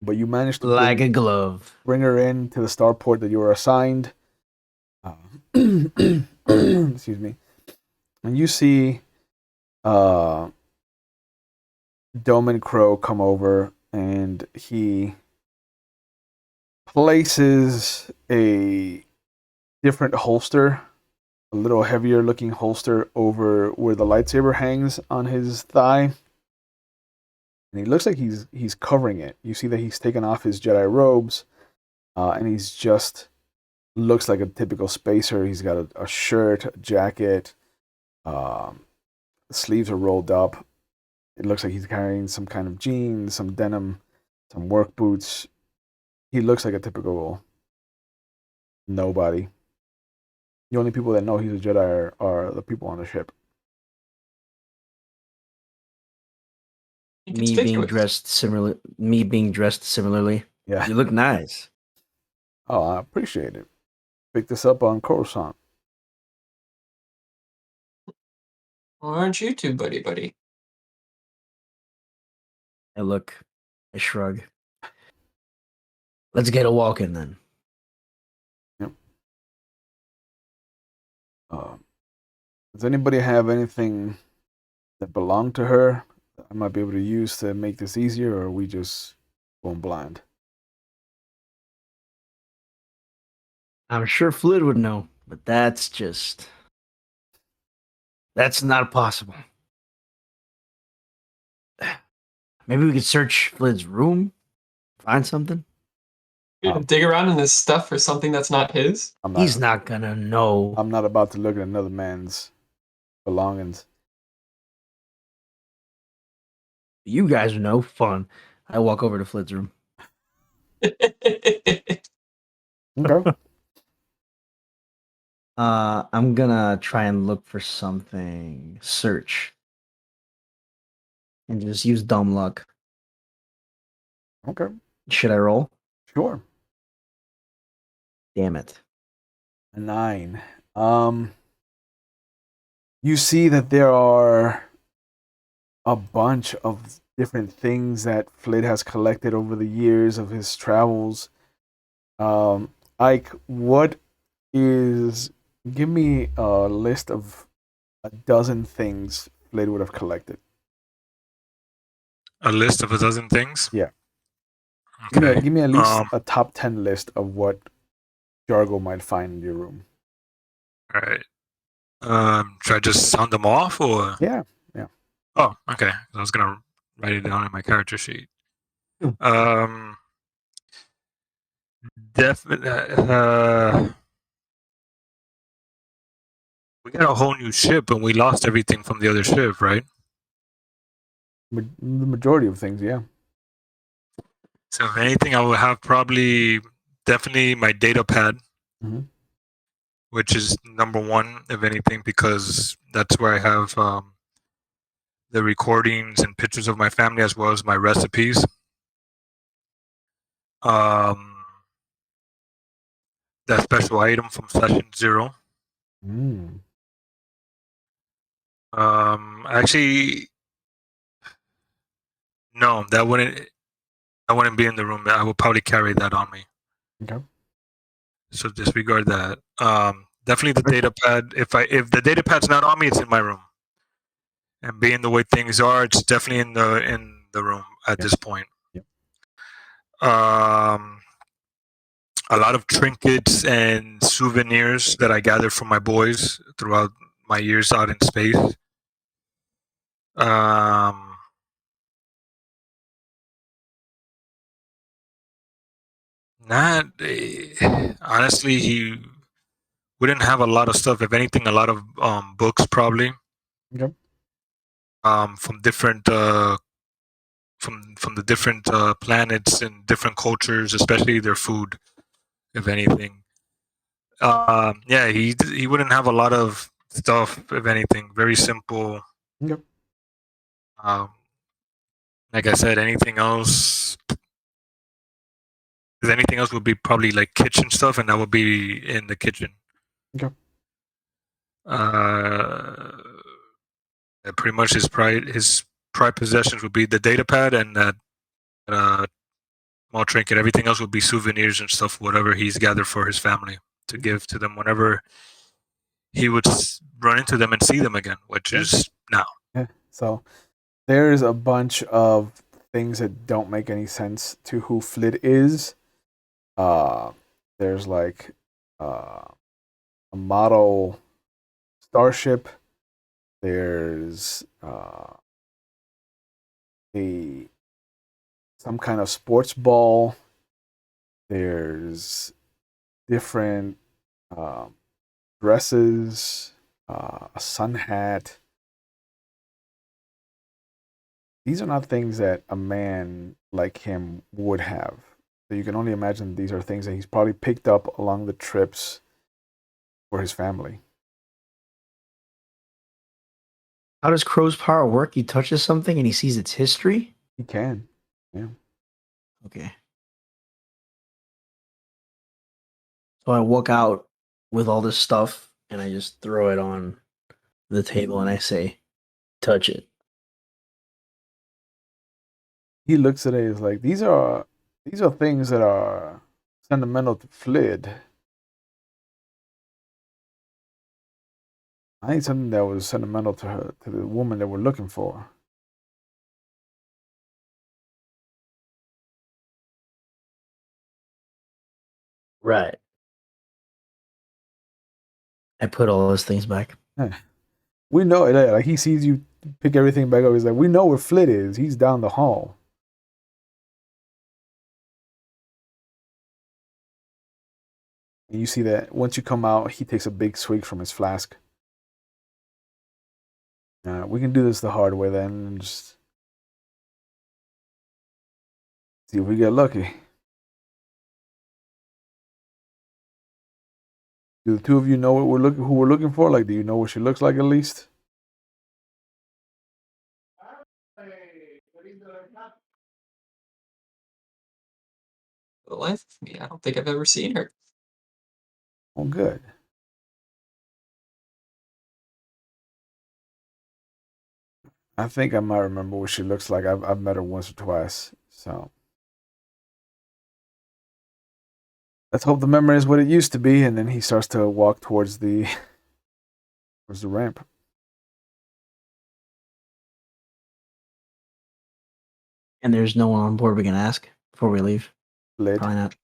but you managed to Like a glove. bring her in to the starport that you were assigned. Excuse me. And you see Doumann Crouh come over, and he places a different holster, a little heavier looking holster over where the lightsaber hangs on his thigh. And he looks like he's covering it. You see that he's taken off his Jedi robes, and he's just looks like a typical spacer. He's got a shirt, a jacket, the sleeves are rolled up. It looks like he's carrying some kind of jeans, some denim, some work boots. He looks like a typical nobody. The only people that know he's a Jedi are the people on the ship. Me being dressed similarly. Yeah. You look nice. Oh, I appreciate it. Picked this up on Coruscant. Well, aren't you two buddy? I shrug. Let's get a walk in then. Yep. Does anybody have anything that belonged to her that I might be able to use to make this easier, or are we just going blind? I'm sure Flid would know, but that's not possible. Maybe we could search Flid's room, find something. Dig around in his stuff for something that's not his. He's not gonna know. I'm not about to look at another man's belongings. You guys know. Fun. I walk over to Flid's room. Okay. I'm gonna try and look for something. Search. And just use dumb luck. Okay. Should I roll? Sure. Damn it. A 9. You see that there are a bunch of different things that Flid has collected over the years of his travels. Ike, give me a list of a dozen things Flid would have collected. A list of a dozen things? Yeah. Okay. Give me at least a top 10 list of what Jargo might find in your room. All right. Should I just sound them off or? Yeah. Oh, okay. I was gonna write it down in my character sheet. Definitely. We got a whole new ship, and we lost everything from the other ship, right? The majority of things, yeah. So if anything, I would have definitely my data pad. Mm-hmm. which is number one, if anything, because that's where I have the recordings and pictures of my family as well as my recipes. That special item from session 0. Mm. Actually, no, that wouldn't be in the room. I would probably carry that on me. Okay. So disregard that. Definitely the data pad. If the data pad's not on me, it's in my room. And being the way things are, it's definitely in the room at this point. Yep. A lot of trinkets and souvenirs that I gathered from my boys throughout my years out in space. Not honestly, he wouldn't have a lot of stuff. If anything, a lot of books probably. Okay. From different from the different planets and different cultures, especially their food. If anything, yeah, he wouldn't have a lot of stuff. If anything, very simple. Okay. Like I said, anything else. Because anything else would be probably like kitchen stuff, and that would be in the kitchen. Okay. Pretty much his pride possessions would be the data pad and that small trinket. Everything else would be souvenirs and stuff, whatever he's gathered for his family to give to them whenever he would run into them and see them again, which is now. Yeah. So there's a bunch of things that don't make any sense to who Flid is. There's like a model starship. There's some kind of sports ball. There's different dresses, a sun hat. These are not things that a man like him would have. So you can only imagine these are things that he's probably picked up along the trips for his family. How does Crough's power work? He touches something and he sees its history? He can. Yeah. Okay. So I walk out with all this stuff and I just throw it on the table and I say, touch it. He looks at it as like these are things that are sentimental to Flid. I need something that was sentimental to her, to the woman that we're looking for. Right. I put all those things back. We know it. Like he sees you pick everything back up. He's like, we know where Flid is. He's down the hall. And you see that once you come out, he takes a big swig from his flask. We can do this the hard way then, and just see if we get lucky. Do the two of you know what who we're looking for? Like, do you know what she looks like at least? For the life of me, I don't think I've ever seen her. Oh, good. I think I might remember what she looks like. I've met her once or twice. So let's hope the memory is what it used to be. And then he starts to walk towards the ramp. And there's no one on board we can ask before we leave. Flid. Probably not.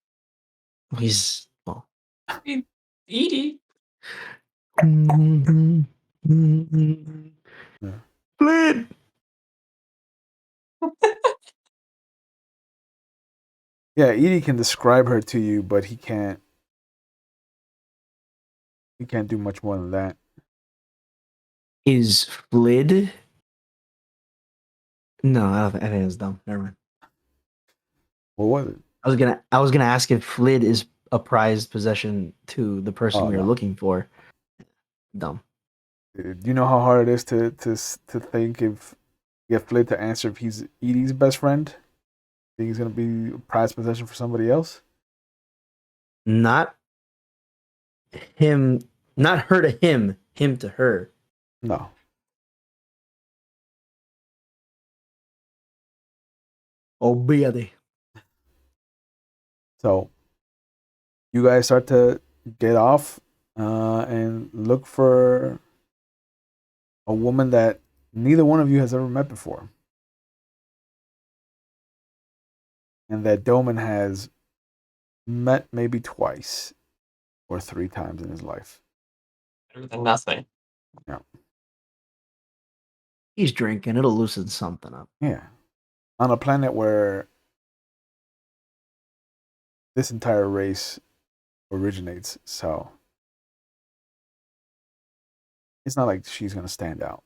He's, well. I mean, Eedee. Yeah. Flid! Yeah, Eedee can describe her to you, but he can't do much more than that. Is Flid? No, I think it's dumb. Never mind. What was it? I was gonna ask if Flid is a prized possession to the person Oh, we were no. looking for. Dumb. Do you know how hard it is to think if get Flid to answer if he's Eedee's best friend? Think he's gonna be a prized possession for somebody else? Not him, not her to him to her. No. Oh, baby. So you guys start to get off and look for a woman that neither one of you has ever met before, and that Doumann has met maybe twice or 3 times in his life. Better than nothing. Yeah. He's drinking. It'll loosen something up. Yeah. On a planet where this entire race originates, so it's not like she's gonna stand out.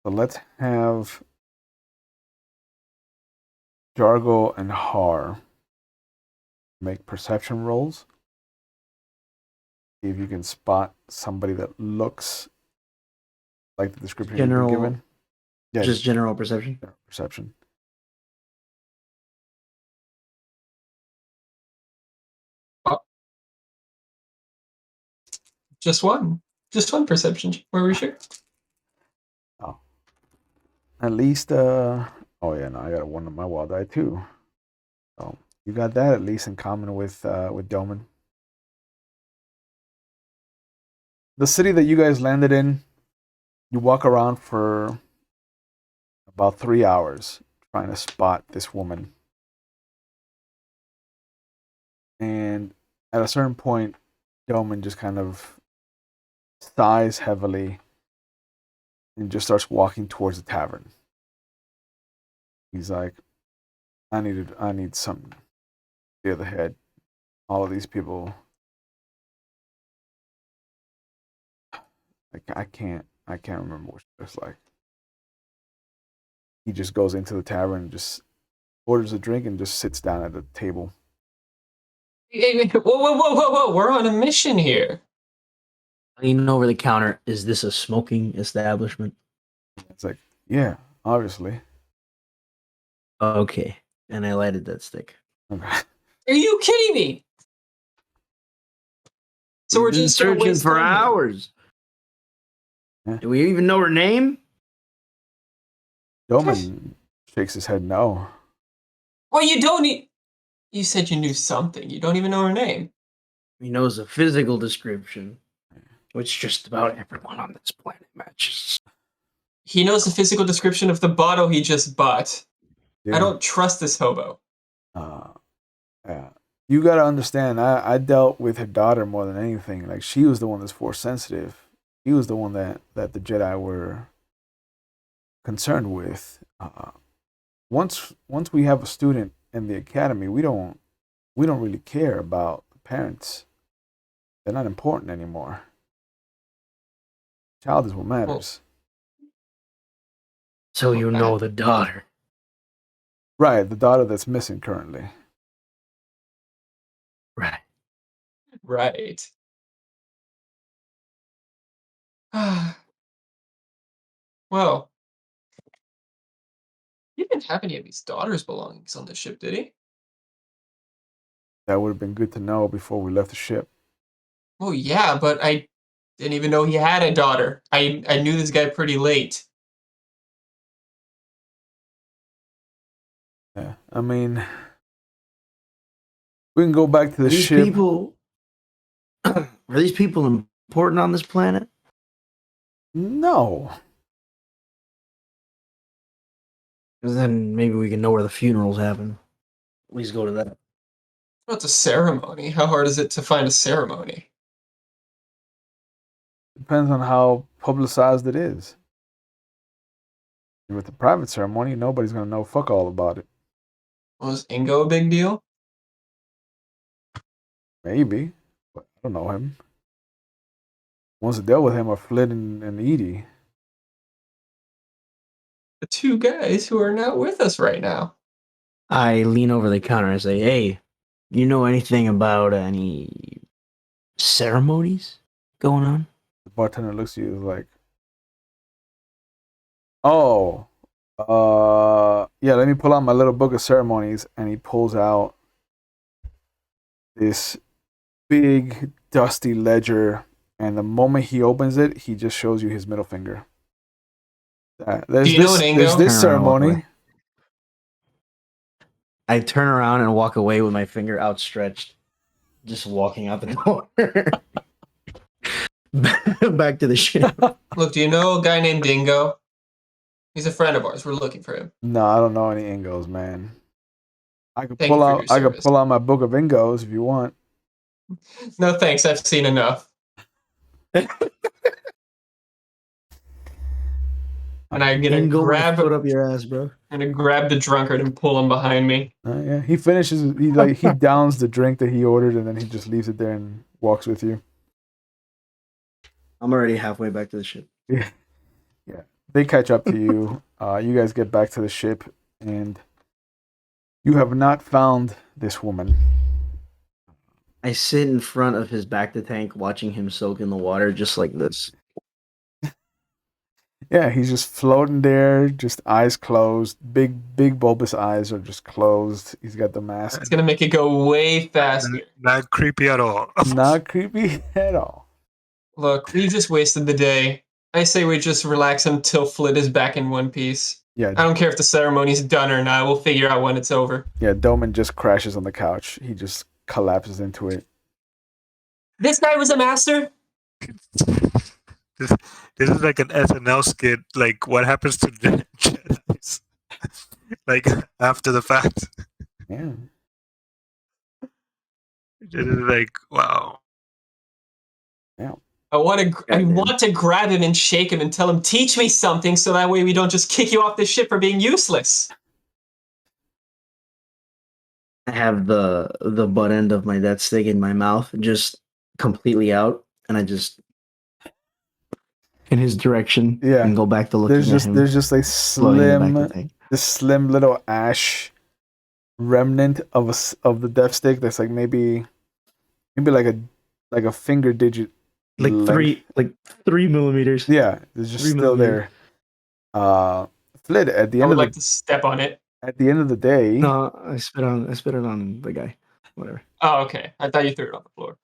So let's have Jargo and Har make perception rolls. See if you can spot somebody that looks like the description you've General, been given. Yeah, just general perception. general perception. Just one perception. Were we sure? Oh, at least. Oh yeah, no, I got a 1 on my wild die too. So you got that at least in common with Doumann. The city that you guys landed in, you walk around for about 3 hours trying to spot this woman. And at a certain point, Doumann just kind of sighs heavily and just starts walking towards the tavern. He's like, I need something to clear the head. All of these people, I can't remember what it's like. He just goes into the tavern and just orders a drink and just sits down at the table. Hey, whoa! We're on a mission here. Leaning over the counter. Is this a smoking establishment? It's like, yeah, obviously. Okay. And I lighted that stick. Okay. Are you kidding me? So we're We've been just gonna searching waste for time here. hours. Yeah. Do we even know her name? Doumann shakes his head no. Well, you don't need. You said you knew something. You don't even know her name. He knows a physical description, which just about everyone on this planet matches. He knows the physical description of the bottle he just bought. Yeah. I don't trust this hobo. Yeah. You gotta understand, I dealt with her daughter more than anything. Like, she was the one that's force sensitive. She was the one that the Jedi were concerned with. Once we have a student in the academy, we don't really care about the parents. They're not important anymore. Child is what matters. So you know the daughter. Right, the daughter that's missing currently. Right. Right. Well, he didn't have any of his daughter's belongings on the ship, did he? That would have been good to know before we left the ship. Well, yeah, but I didn't even know he had a daughter. I knew this guy pretty late. Yeah, I mean, we can go back to the These ship. people are these people important on this planet? No. Because then maybe we can know where the funerals happen. At least go to that. What's a ceremony? How hard is it to find a ceremony? Depends on how publicized it is. With the private ceremony, nobody's gonna know fuck all about it. Was Ingo a big deal? Maybe, but I don't know him. Ones that dealt with him are Flid and Eedee. The two guys who are not with us right now. I lean over the counter and say, "Hey, you know anything about any ceremonies going on?" The bartender looks at you like, oh, yeah, let me pull out my little book of ceremonies. And he pulls out this big, dusty ledger. And the moment he opens it, he just shows you his middle finger. Do you know an There's Ingo? this Turn around and walk ceremony. away. I turn around and walk away with my finger outstretched, just walking out the door. Back to the ship. Look, do you know a guy named Ingo? He's a friend of ours. We're looking for him. No, I don't know any Ingos, man. I could Thank you for your I could service. pull out my book of Ingos if you want. No thanks, I've seen enough. And I'm gonna Ingo my grab foot up your ass, bro. the drunkard and pull him behind me. Yeah, he finishes. He downs the drink that he ordered, and then he just leaves it there and walks with you. I'm already halfway back to the ship. Yeah, yeah. They catch up to you. You guys get back to the ship, and you have not found this woman. I sit in front of his Bacta tank, watching him soak in the water, just like this. Yeah, he's just floating there, just eyes closed. Big bulbous eyes are just closed. He's got the mask. It's gonna make it go way faster. Not creepy at all. Not creepy at all. Look, we just wasted the day. I say we just relax until Flid is back in one piece. Yeah, I don't care if the ceremony's done or not. We'll figure out when it's over. yeah. Doumann just crashes on the couch. He just collapses into it. This guy was a master? This is like an SNL skit. Like, what happens to Jedi's? Like, after the fact. Yeah. It is like, wow. I want to grab him and shake him and tell him, teach me something, so that way we don't just kick you off the ship for being useless. I have the butt end of my death stick in my mouth, just completely out, and I just in his direction, Yeah. and go back to looking There's at him. just a floating in the back of the tank. this slim little ash remnant of the death stick that's like maybe like a finger digit, like length. 3 millimeters. Yeah, it's just 3 still there. Flid, at the I end would of like to step on it. at the end of the day, No, I spit it on the guy. Whatever. Oh, okay. I thought you threw it on the floor.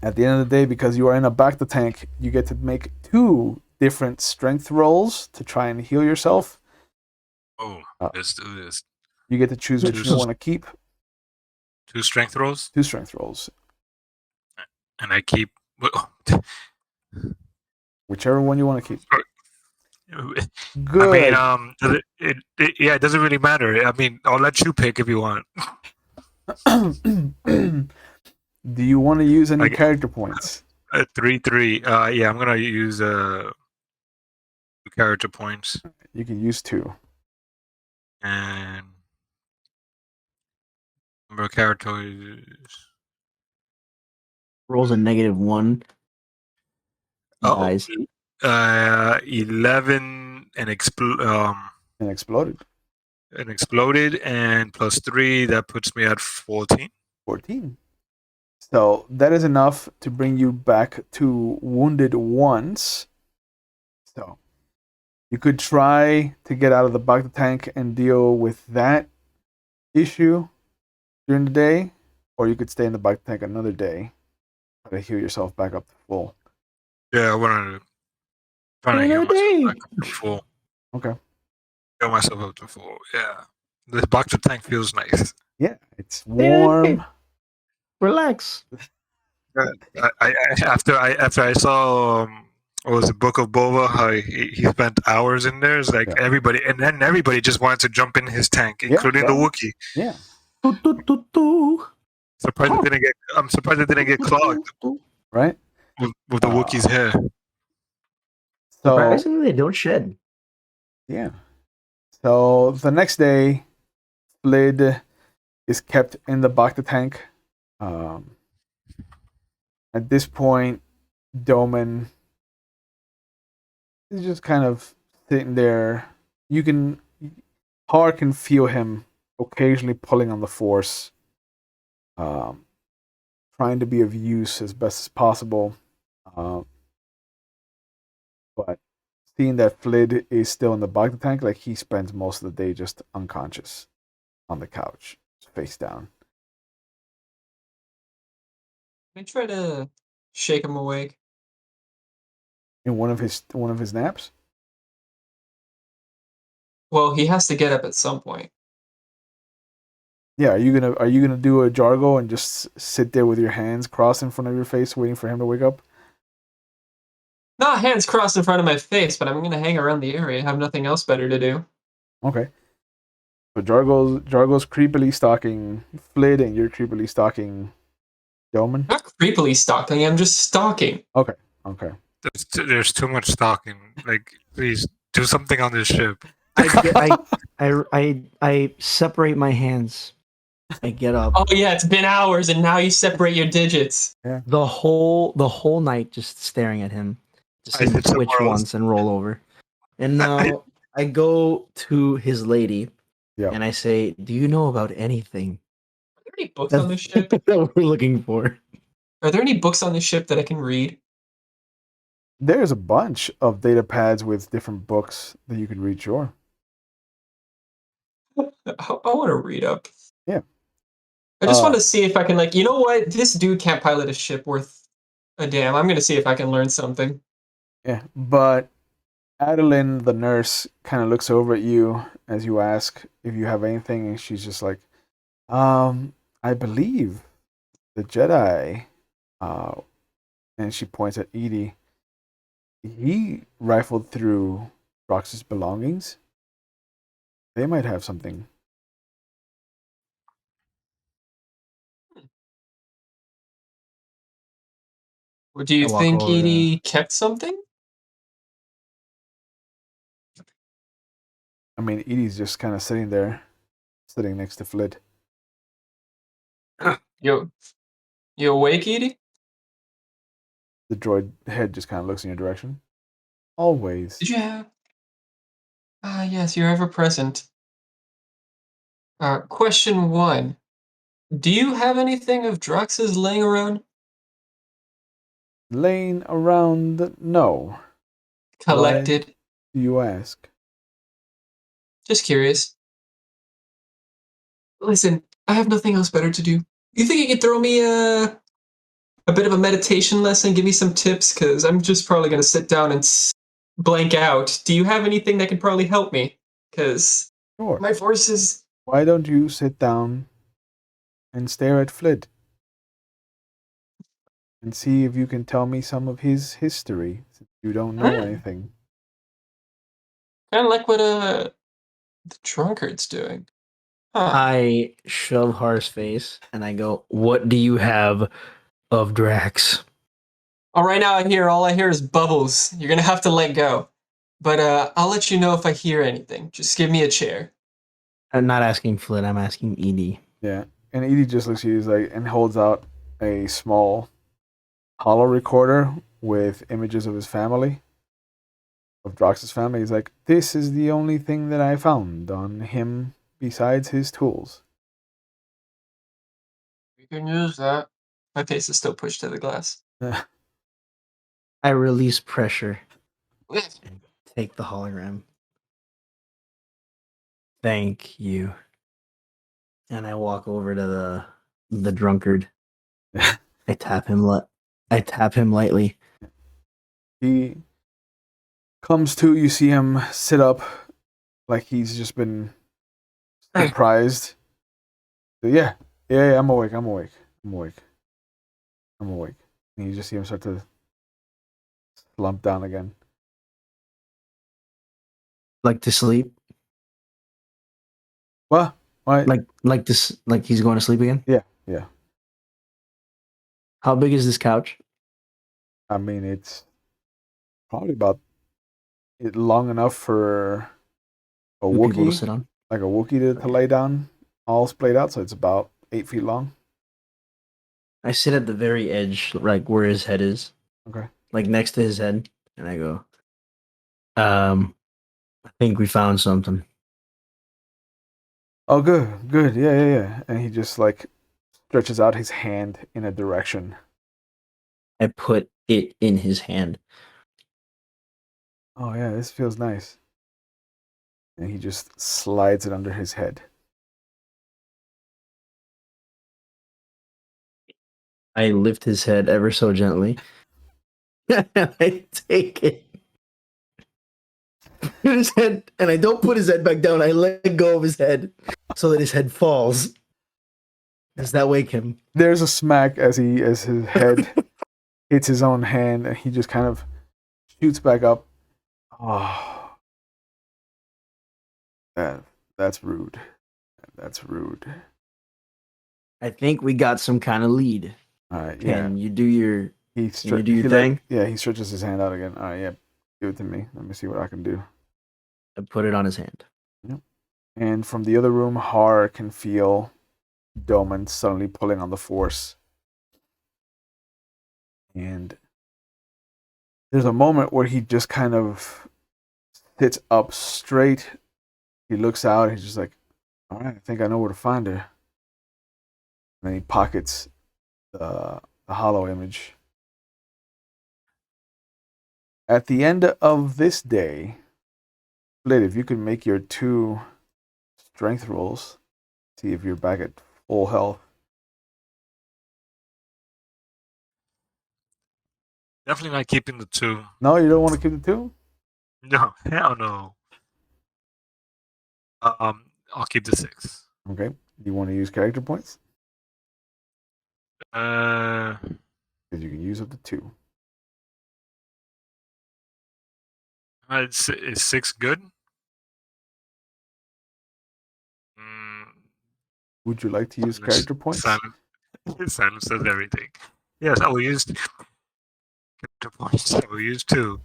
at the end of the day, because you are in a Bacta tank, you get to make 2 different strength rolls to try and heal yourself. Oh, let's do this. You get to choose which you want to keep. 2 strength rolls, 2 strength rolls, and I keep. whichever one you want to keep. Good. I mean, it doesn't really matter. I mean, I'll let you pick if you want. Do you want to use any Like- character points? 3-3. Yeah, I'm gonna use 2 character points You can use 2. and number of characters. Rolls a -1. Dies. 11 and And exploded. exploded, and plus 3, that puts me at 14. 14. So that is enough to bring you back to wounded once. So you could try to get out of the Bacta tank and deal with that issue during the day, or you could stay in the Bacta tank another day to heal yourself back up to full. Yeah, I want to try to heal myself back up to full. Okay. Heal myself up to full. Yeah, this Bacta tank feels nice. Yeah, it's warm. Relax. After I saw what was the Book of Boba, how he spent hours in there. It's like everybody just wanted to jump in his tank, including the Wookiee. Yeah. Surprised it didn't get. I'm surprised it didn't get clogged Right? with the Wookiee's hair. So Surprisingly, they don't shed. yeah. So the next day, Flid is kept in the Bacta tank. At this point, Doumann is just kind of sitting there. Har can feel him occasionally pulling on the force, trying to be of use as best as possible. But seeing that Flid is still in the Bacta tank, like he spends most of the day just unconscious on the couch, face down. I try to shake him awake. In one of his naps? Well, he has to get up at some point. Yeah, are you gonna do a Jargo and just sit there with your hands crossed in front of your face waiting for him to wake up? Not hands crossed in front of my face, but I'm gonna hang around the area. I have nothing else better to do. Okay. So Jargo's creepily stalking Flid and you're creepily stalking Doumann? Not creepily stalking, I'm just stalking. Okay. There's too much stalking. Like, please do something on this ship. I separate my hands. I get up. Oh yeah, it's been hours and now you separate your digits. The whole night just staring at him. Just I seeing him did twitch somewhere else. once and roll over. And now I go to his lady Yeah. and I say, "Do you know about anything Are there any books on this ship? that we're looking for?" Are there any books on this ship that I can read? There's a bunch of data pads with different books that you could read, sure. I want to read up. Yeah. I just want to see if I can, like, you know what? This dude can't pilot a ship worth a damn. I'm gonna see if I can learn something. Yeah. But Adeline, the nurse, kind of looks over at you as you ask if you have anything, and she's just like, I believe the Jedi, and she points at Eedee. He rifled through Drox's belongings. They might have something. Do you I walk think over to- Eedee kept something? I mean, Eedee's just kind of sitting there, sitting next to Flid. You awake, Eedee? The droid head just kind of looks in your direction. Always. Did you have? Ah, yes, you're ever present. Question 1. Do you have anything of Drox's laying around? Laying around? No. Collected? Do you ask? Just curious. Listen, I have nothing else better to do. You think you could throw me a bit of a meditation lesson, give me some tips? Because I'm just probably going to sit down and blank out. Do you have anything that could probably help me? Because Sure. my forces... Why don't you sit down and stare at Flid? And see if you can tell me some of his history, since you don't know anything. Kind of like what the drunkard's doing. Huh. I shove Har's face and I go, "What do you have of Drax?" Oh, right now all I hear is bubbles. You're gonna have to let go. But I'll let you know if I hear anything. Just give me a chair. I'm not asking Flynn, I'm asking Eedee. Yeah. And Eedee just looks at you like, and holds out a small holo recorder with images of his family, of Drox's family. He's like, this is the only thing that I found on him besides his tools. We can use that. My face is still pushed to the glass. I release pressure and take the hologram. Thank you. And I walk over to the drunkard. I tap him lightly. He comes to, you see him sit up like he's just been surprised. So yeah, I'm awake. And you just see him start to slump down again. Like to sleep? What? What? Like this, like he's going to sleep again? Yeah. How big is this couch? I mean, it's probably about long enough for a For people to Wookiee, sit on? like a Wookiee to lay down, all splayed out. So it's about 8 feet long. I sit at the very edge, like where his head is. Okay. Like next to his head. And I go, I think we found something. Oh, good, good. Yeah. And he just like stretches out his hand in a direction. I put it in his hand. Oh yeah, this feels nice. And he just slides it under his head. I lift his head ever so gently. I take it. His head, and I don't put his head back down. I let go of his head so that his head falls. Does that wake him? There's a smack as his head hits his own hand, and he just kind of shoots back up. Oh, that's rude. That's rude. I think we got some kind of lead. All right, yeah. Can you do your He Can you do your thing? Yeah, he stretches his hand out again. All right, yeah. Give it to me. Let me see what I can do. I put it on his hand. Yep. And from the other room, Har can feel Doumann suddenly pulling on the force. And there's a moment where he just kind of sits up straight. He looks out. He's just like, all right, I think I know where to find her. And then he pockets the hollow image. At the end of this day, Flid, if you could make your 2 strength rolls, see if you're back at full health. Definitely not keeping the 2. No, you don't want to keep the 2? No, hell no. I'll keep the 6. Okay. You want to use character points? Because you can use up to 2. Is 6 good? Would you like to use character points? Silence says everything. Yes, I will use character points. I will use 2.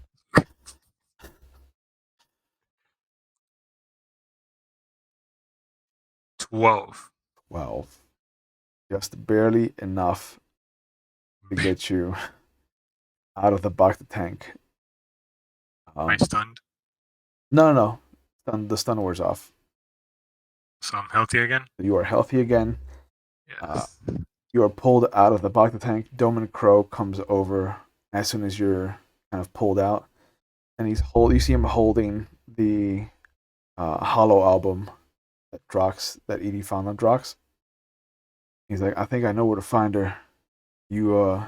12. 12. Just barely enough to get you out of the Bacta tank. Am I stunned? No. The stun wears off. So I'm healthy again? You are healthy again. Yes. You are pulled out of the Bacta tank. Doumann Crouh comes over as soon as you're kind of pulled out. And you see him holding the hollow album that Eedee found on Drox. He's like, I think I know where to find her. You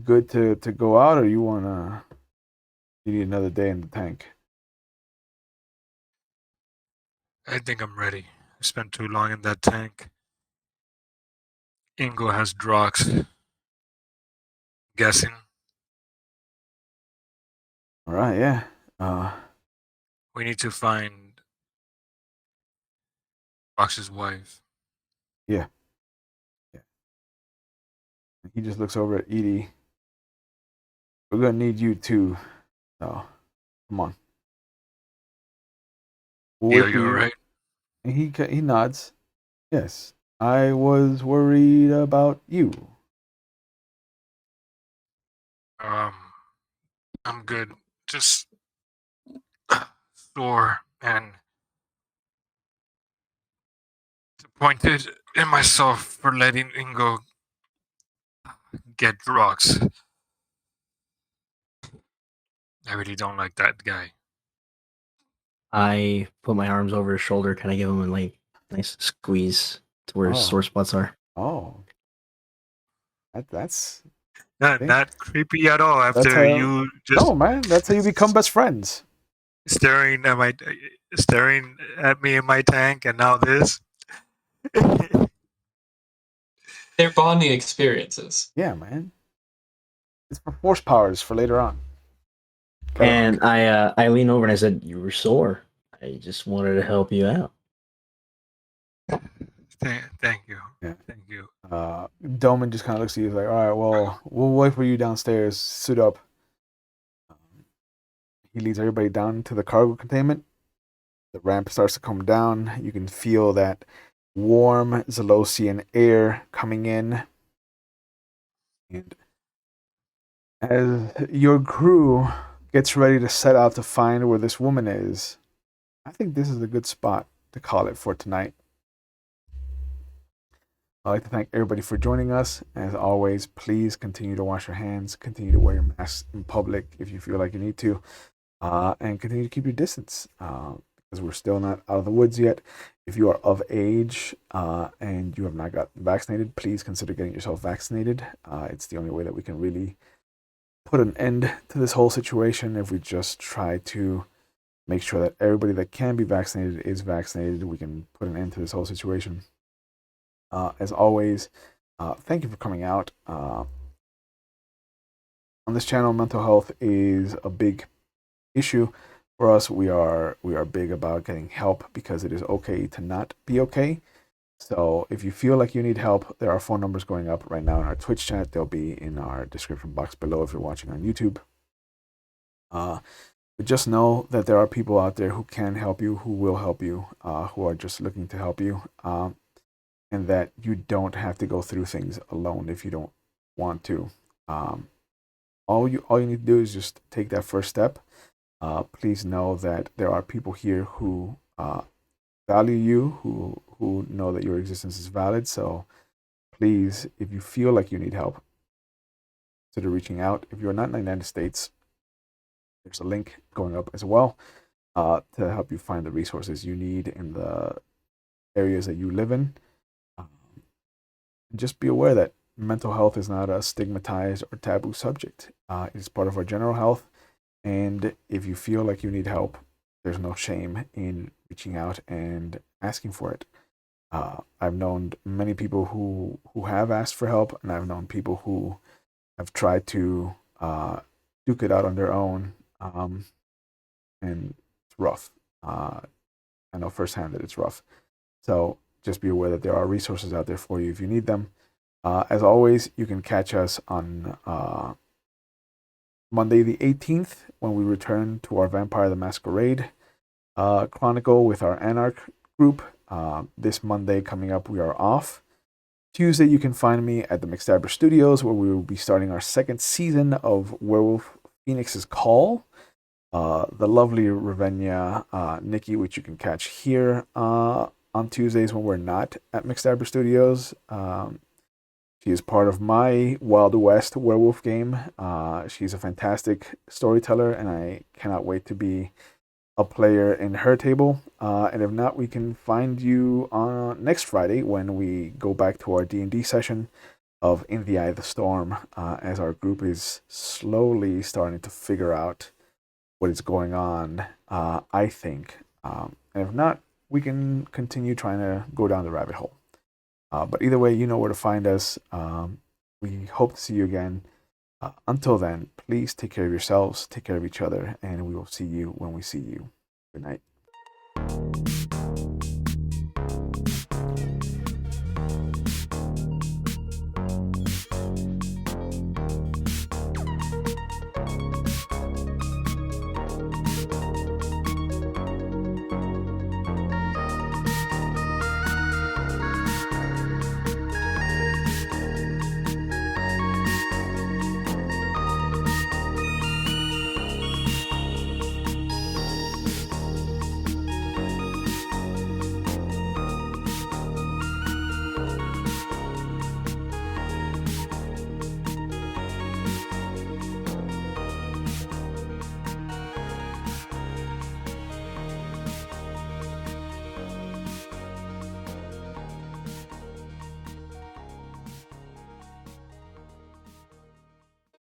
good to go out, or you need another day in the tank? I think I'm ready. I spent too long in that tank. Ingo has Drox. Guessing. All right, yeah. We need to find Drox's wife. Yeah. He just looks over at Eedee. We're gonna need you too. So, come on. Yeah, you're right. And he nods. Yes, I was worried about you. I'm good. Just sore and disappointed in myself for letting Ingo get Drox. I really don't like that guy. I put my arms over his shoulder, kind of give him a nice squeeze to where his sore spots are. Oh, that's not creepy at all. After you just no, man, that's how you become best friends. staring at me in my tank, and now this. They're bonding experiences. Yeah, man. It's for force powers for later on. And I leaned over and I said, "You were sore. I just wanted to help you out." Thank you. Yeah. Thank you. Doumann just kind of looks at you like, all right, well, we'll wait for you downstairs. Suit up. He leads everybody down to the cargo containment. The ramp starts to come down. You can feel that warm Zelosian air coming in. And as your crew gets ready to set out to find where this woman is, I think this is a good spot to call it for tonight. I'd like to thank everybody for joining us. As always, please continue to wash your hands, continue to wear your mask in public if you feel like you need to, and continue to keep your distance because we're still not out of the woods yet. If you are of age and you have not gotten vaccinated, please consider getting yourself vaccinated. It's the only way that we can really put an end to this whole situation. If we just try to make sure that everybody that can be vaccinated is vaccinated, we can put an end to this whole situation. As always, thank you for coming out. On this channel, mental health is a big issue for us. We are big about getting help because it is okay to not be okay. So if you feel like you need help, there are phone numbers going up right now in our Twitch chat. They'll be in our description box below if you're watching on YouTube. But just know that there are people out there who can help you, who will help you, who are just looking to help you. And that you don't have to go through things alone if you don't want to. All you need to do is just take that first step. Please know that there are people here who value you, who know that your existence is valid. So please, if you feel like you need help, consider reaching out. If you're not in the United States, there's a link going up as well to help you find the resources you need in the areas that you live in. Just be aware that mental health is not a stigmatized or taboo subject. It's part of our general health. And if you feel like you need help, there's no shame in reaching out and asking for it. I've known many people who have asked for help, and I've known people who have tried to duke it out on their own. And it's rough. I know firsthand that it's rough. So just be aware that there are resources out there for you if you need them. As always, you can catch us on Monday the 18th when we return to our Vampire the Masquerade Chronicle with our Anarch group. This Monday coming up, we are off. Tuesday, you can find me at the McStabber Studios where we will be starting our second season of Werewolf Phoenix's Call. The lovely Ravenna Nikki, which you can catch here on Tuesdays when we're not at McStabber Studios. She is part of my Wild West werewolf game. She's a fantastic storyteller, and I cannot wait to be a player in her table. And if not, we can find you on next Friday when we go back to our D&D session of In the Eye of the Storm, as our group is slowly starting to figure out what is going on, I think. And if not, we can continue trying to go down the rabbit hole. But either way, you know where to find us. We hope to see you again. Until then, please take care of yourselves, take care of each other, and we will see you when we see you. Good night.